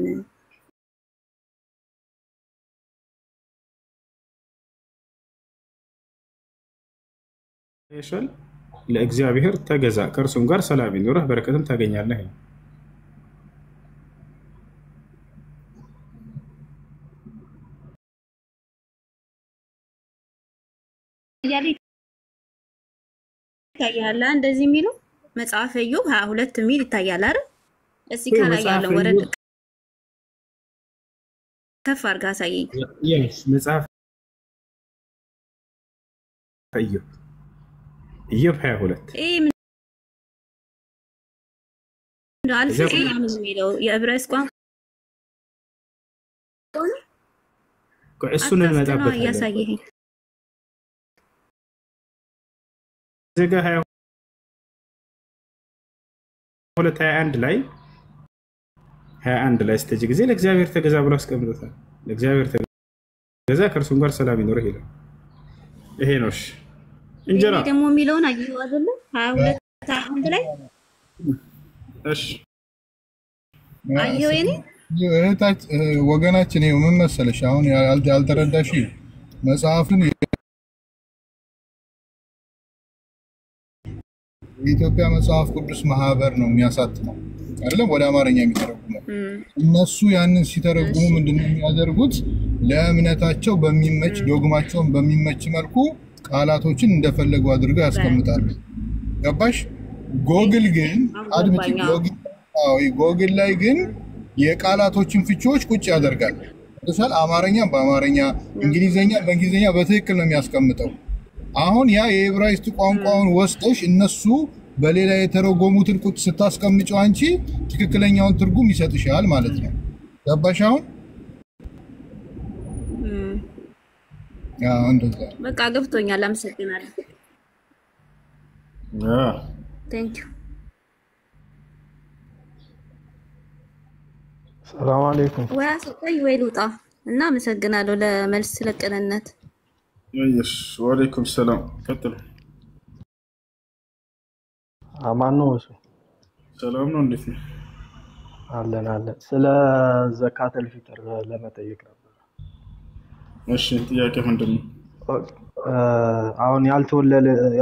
ይሻል ለእግዚአብሔር ተገዛ ከእርሱም ጋር ሰላም ይኖርህ በረከትም ታገኛለህ። ይታያል እንደዚህ የሚለው መጽሐፈ ኢዮብ 22 የሚል ይታያል አይደል? እዚህ ከላይ ያለው ወረድ ከፍ አድርጋ አሳየኝ። መጽሐፈ ኢዮብ 22 አልፍ ምናምን የሚለው የዕብራይስጥ ቋንቋ እሱን እንመጣበት እያሳየኝ ዘጋ 22:21 ላይ 21 ላይ ስተጂ ጊዜ ለእግዚአብሔር ተገዛ ብሎ አስቀምጦታል። ለእግዚአብሔር ተገዛ ከእርሱም ጋር ሰላም ይኖርህ ይላል። ይሄ ነው። እሺ እንጀራ ደግሞ የሚለውን አየሁ አይደል? 22:21 ላይ እሺ አየሁ። የኔ እህታች ወገናችን ይኸው ምን መሰለሽ አሁን ያልተረዳሽ መጽሐፍን የኢትዮጵያ መጽሐፍ ቅዱስ ማህበር ነው የሚያሳትመው አይደለም ወደ አማርኛ የሚተረጉመው እነሱ ያንን ሲተረጉሙ ምንድነው የሚያደርጉት ለእምነታቸው በሚመች ዶግማቸውን በሚመች መልኩ ቃላቶችን እንደፈለጉ አድርገው ያስቀምጣሉ ገባሽ ጎግል ግን አድምጪ ጎግል ላይ ግን የቃላቶችን ፍቺዎች ቁጭ ያደርጋል ለምሳሌ አማርኛ በአማርኛ እንግሊዘኛ በእንግሊዘኛ በትክክል ነው የሚያስቀምጠው አሁን ያ የዕብራይስጥ ቋንቋውን ወስደሽ እነሱ በሌላ የተረጎሙትን ቁጭ ስታስቀምጪው አንቺ ትክክለኛውን ትርጉም ይሰጥሻል ማለት ነው ገባሽ አሁን እንደዛ በቃ ገብቶኛል አመሰግናለሁ ቴንክ ዩ ሰላም አለይኩም ወይ ወይ ልውጣ እና አመሰግናለሁ ለመልስ ስለቀነነት እሺ ወአለይኩም ሰላም ቀጥሉ አማን ነው እሱ ሰላም ነው እንዴት ነው አለን ስለ ዘካተል ፊጥር ለመጠየቅ ነበር እሺ ጥያቄ ምንድነው አሁን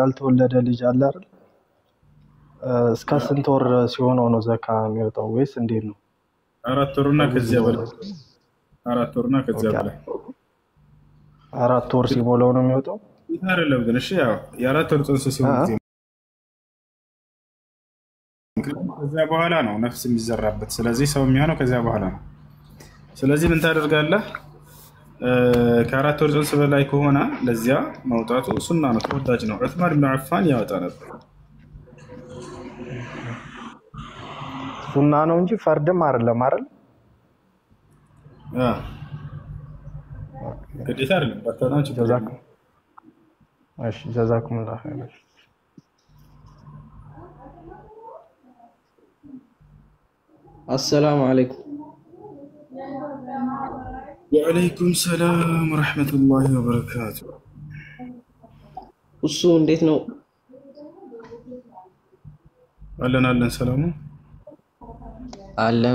ያልተወለደ ልጅ አለ አይደል እስከ ስንት ወር ሲሆነው ነው ዘካ የሚወጣው ወይስ እንዴት ነው 4 ወርና ከዚያ በላይ 4 ወርና ከዚያ በላይ 4 ወር ሲሞላው ነው የሚወጣው አይደለም ግን እሺ ያው የ4 ወር ጽንስ ሲሆን ከዚያ በኋላ ነው ነፍስ የሚዘራበት ስለዚህ ሰው የሚሆነው ከዚያ በኋላ ነው ስለዚህ ምን ታደርጋለህ ከ4 ወር ጽንስ በላይ ከሆነ ለዚያ መውጣቱ ሱና ነው ተወዳጅ ነው ዑስማን ኢብኑ አፋን ያወጣ ነበር ሱና ነው እንጂ ፈርድም አይደለም አይደል ግዴታ አይደለም በጣም ጀዛኩም እሺ ጀዛኩሙላህ ኸይር السلام عليكم وعليكم السلام ورحمة الله وبركاته እሱ እንዴት ነው አለን ሰላም ነው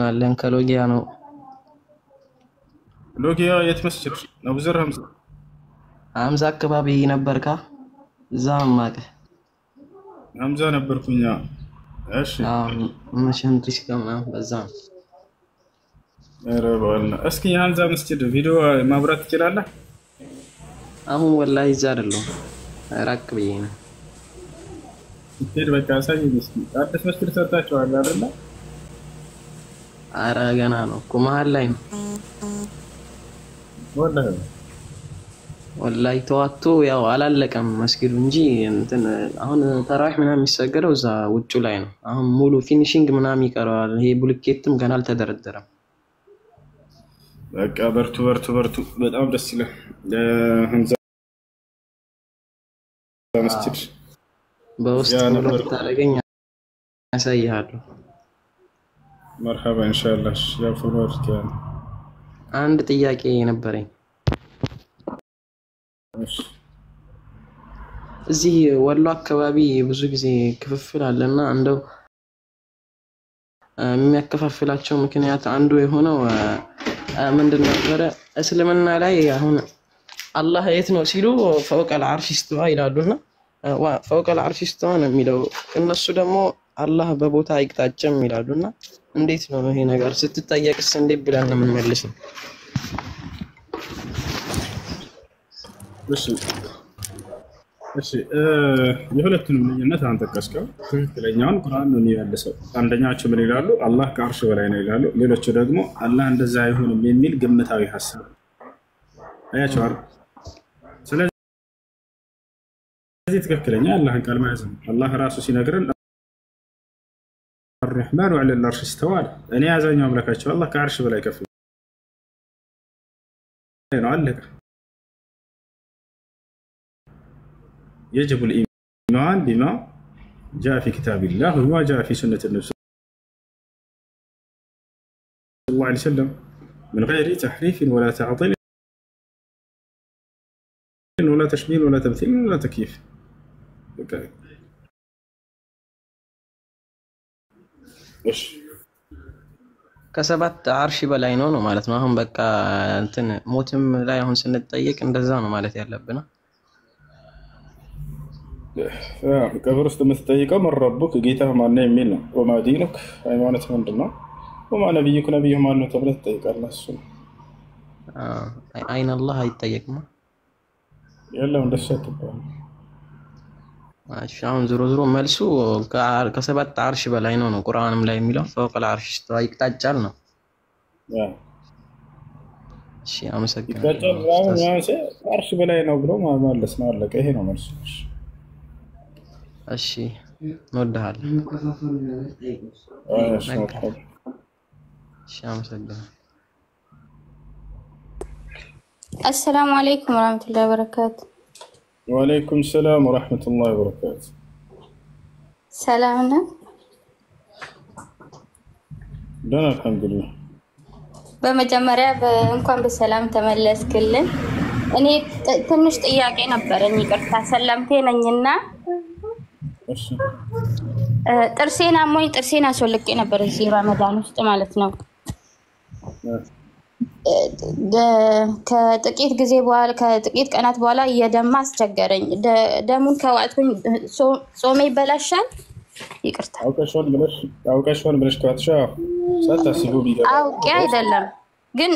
አለን ከሎጊያ ነው ሎጊያ የት መስጂድ ነው ዘር ሐምዛ አካባቢ ነበርካ ዛማቀ ሐምዛ ነበርኩኛ እሺ መቼም ትሽከማ በዛ ረባልና እስኪ ሐምዛ መስጂድ ቪዲዮ ማብራት ትችላለህ አሁን ወላሂ እዛ አይደለም ራቅ ብዬ ነው ሄድ በቃ ሳይኝ እስኪ አዲስ መስጂድ ሰርታችኋል አይደል ኧረ ገና ነው እኮ መሀል ላይ ነው ወላሂ ተዋቶ ያው አላለቀም መስጊዱ እንጂ እንትን አሁን ተራዊህ ምናምን የሚሰገደው እዛ ውጭ ላይ ነው አሁን ሙሉ ፊኒሺንግ ምናምን ይቀረዋል ይሄ ብሎኬትም ገና አልተደረደረም በቃ በርቱ በጣም ደስ ይላል ሐምዛ መስጂድ በውስጥ ነው ታረጋኛ ያሳያለሁ مرحبا ان شاء الله يا فلورت يعني አንድ ጥያቄ ነበረኝ እዚህ ወሎ አካባቢ ብዙ ጊዜ ክፍፍል አለና እንደው የሚያከፋፍላቸው ምክንያት አንዱ የሆነው ምንድነው ነበር እስልምና ላይ አሁን አላህ የት ነው ሲሉ فوق العرش استوى ይላሉና فوق العرش استوى ነው የሚለው እነሱ ደግሞ አላህ በቦታ አይቅጣጭም ይላሉና እንዴት ነው ይሄ ነገር ስትጠየቅስ እንዴት ብለን ነው የምንመልሰው እሺ የሁለቱንም ልዩነት አንጠቀስከው ትክክለኛውን ቁርአን ነው የሚያልሰው አንደኛቸው ምን ይላሉ አላህ ከአርሽ በላይ ነው ይላሉ ሌሎቹ ደግሞ አላህ እንደዛ አይሆንም የሚል ግምታዊ ሐሳብ አያቸው ስለዚህ ትክክለኛ አላህን ቃል መያዝ ነው አላህ ራሱ ሲነግረን الرحمن على العرش استوى እኔ ያዛኛው አምላካቸው አላህ ከአርሽ በላይ ከፍ ነው አለቀ يجب الإيمان بما جاء في كتاب الله وما جاء في سنة النبي صلى الله عليه وسلم من غير تحريف ولا تعطيل ولا تشبيه ولا تمثيل ولا تكييف ከሰባት አርሽ በላይ ነው ማለት ነው። አሁን በቃ እንትን ሞትም ላይ አሁን ስንጠየቅ እንደዛ ነው ማለት ያለብን። ቀብር ውስጥ የምትጠይቀው መን ረቡክ ጌታህ ማን ነው የሚል ነው። ወማ ዲኑክ ሃይማኖት ምንድን ነው? ወማ ነቢዩክ ነቢይህ ማን ነው ተብለህ ትጠይቃለህ። እሱ አይን አላህ አይጠየቅም። የለም እንደሱ አትባልም። አሁን ዞሮ ዞሮ መልሱ ከሰባት አርሽ በላይ ነው ቁርአንም ላይ የሚለው ፈውቀል አርሽ ይቅጣጫል ነው። እሺ አመሰግናለሁ። ይቅጣጫል አርሽ በላይ ነው ብሎ ማለት ነው። አለቀ። ይሄ ነው መልሱ። እሺ እንወድሃለን። እሺ አመሰግናለሁ። አሰላሙ አለይኩም ወራህመቱላሂ ወበረካቱ። ወአለይኩም ሰላም ወራህመቱላሂ ወበረካቱ። ሰላም ነው? ደህና አልሐምዱሊላህ። በመጀመሪያ እንኳን በሰላም ተመለስክልን። እኔ ትንሽ ጥያቄ ነበረኝ። ይቅርታ ሰላምቴ ነኝና ጥርሴን አሞኝ ጥርሴን አስወልቄ ነበር እዚህ ረመዳን ውስጥ ማለት ነው። ከጥቂት ጊዜ በኋላ ከጥቂት ቀናት በኋላ እየደማ አስቸገረኝ። ደሙን ከዋጥኩኝ ጾሜ ይበላሻል? ይቅርታ አውቀሽውን ብለሽ ከዋጥሻ ሳታስቡ ቢገባ አውቄ አይደለም ግን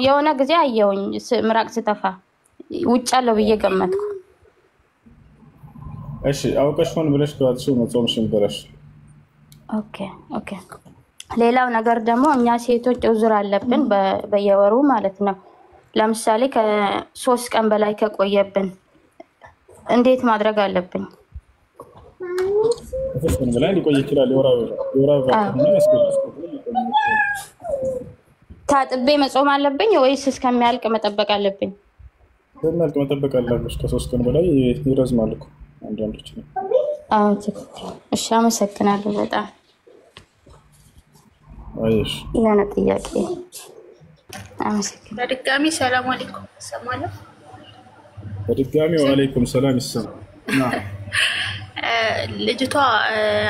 የሆነ ጊዜ አየሁኝ ምራቅ ስተፋ ውጭ አለው ብዬ ገመትኩ። እሺ አውቀሽውን ብለሽ ከዋጥሽ መጾምሽን ይበላሽ። ኦኬ ሌላው ነገር ደግሞ እኛ ሴቶች ዑዝር አለብን በየወሩ ማለት ነው። ለምሳሌ ከ3 ቀን በላይ ከቆየብን እንዴት ማድረግ አለብን? ከ3 ቀን በላይ ሊቆይ ይችላል። የወራው ታጥቤ መጾም አለብኝ ወይስ እስከሚያልቅ መጠበቅ አለብኝ? እስከሚያልቅ መጠበቅ አለብሽ። ከ3 ቀን በላይ ይረዝማል እኮ አንዳንዶች ነው። እሺ አመሰግናለሁ በጣም። አይሽ ያነ ጥያቄ አመሰግናለሁ። በድጋሚ ሰላም አለይኩም ሰማለሁ። በድጋሚ ወአለይኩም ሰላም ይሰማ። ልጅቷ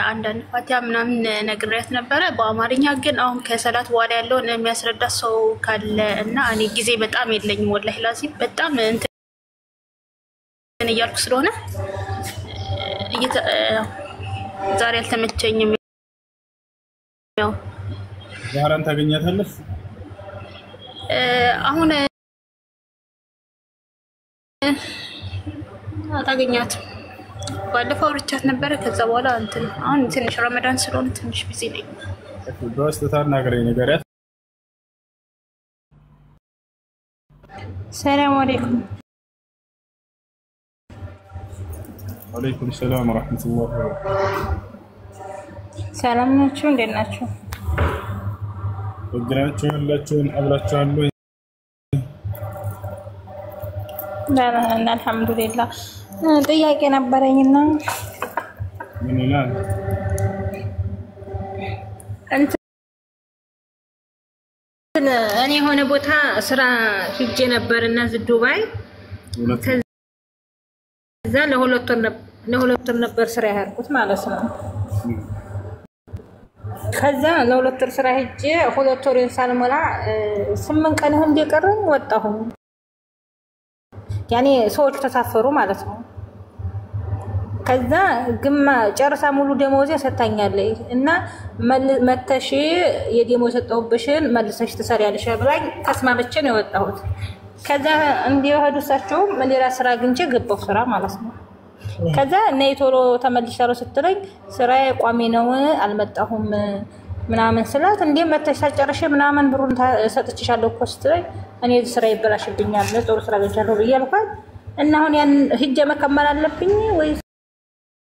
አንዳንድ ፋቲያ ምናምን ነግሬያት ነበረ በአማርኛ። ግን አሁን ከሰላት በኋላ ያለውን የሚያስረዳ ሰው ካለ እና እኔ ጊዜ በጣም የለኝም ወላሂ ላዚም በጣም እንትን እያልኩ ስለሆነ ዛሬ አልተመቸኝም። ያው ዛሬን ታገኛታለሽ? አሁን አታገኛትም። ባለፈው አውርቻት ነበረ። ከዛ በኋላ እንትን አሁን ትንሽ ረመዳን ስለሆነ ትንሽ ቢዚ ነኝ። በውስጥ ታናግረኝ ንገሪያት። ሰላም አለይኩም። ወአለይኩም ሰላም ወራህመቱላሂ ወበረካቱ። ሰላም ናችሁ? እንዴት ናችሁ? ወግራችሁ ያላችሁን አብራችኋለሁ። ደህና አልሐምዱሊላህ። ጥያቄ ነበረኝና ምን ይላል? እኔ የሆነ ቦታ ስራ ሂጄ ነበርና ዱባይ ከዛ ለሁለት ወር ነበር ስራ ያርኩት ማለት ነው። ከዛ ለሁለት ወር ስራ ሂጄ 2 ወር ሳልሞላ 8 ቀን እንደቀረኝ ወጣሁ። ያኔ ሰዎች ተሳፈሩ ማለት ነው። ከዛ ግማ ጨርሳ ሙሉ ደሞዜ ሰጣኛለች እና መተሽ የደሞዝ ሰጠውብሽን መልሰሽ ትሰሪያለሽ ብላኝ ተስማምቼ ነው የወጣሁት። ከዛ እንዲወህዱ እሳቸው ሌላ ስራ አግኝቼ ገባሁ ስራ ማለት ነው። ከዛ ነይ ቶሎ ተመልሻለሁ ስትለኝ ስራዬ ቋሚ ነው አልመጣሁም ምናምን ስላት እንዴ መተሽ ሳጨርሽ ምናምን ብሩን ሰጥቼሻለሁ እኮ ስትለኝ እኔ ስራ ይበላሽብኛል ጥሩ ስራ አግኝቻለሁ ብዬ አልኳት። እና አሁን ያን ሂጄ መከመል አለብኝ ወይስ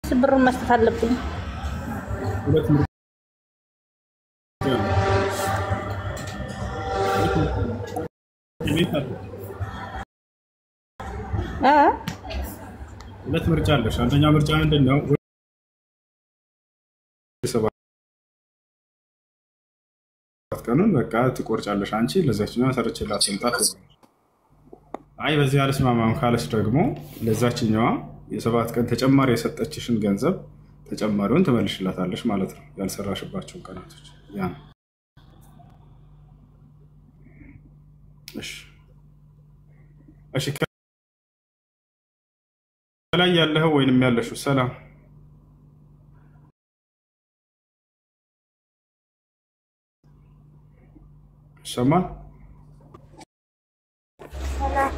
ብሩን መስጠት አለብኝ? ሁለት ምርጫ አለሽ። አንደኛ ምርጫ ምንድን ነው? ቀኑን በቃ ትቆርጫለሽ አንቺ ለዛችኛዋ ሰርችላት ስንጣት። አይ በዚህ አልስማማም ካለሽ ደግሞ ለዛችኛዋ የ7 ቀን ተጨማሪ የሰጠችሽን ገንዘብ ተጨማሪውን ትመልሽላታለሽ ማለት ነው ያልሰራሽባቸውን ቀናቶች ያ ነው እሺ ከላይ ያለህ ወይንም ያለሽው ሰላም ሰማን ሰላም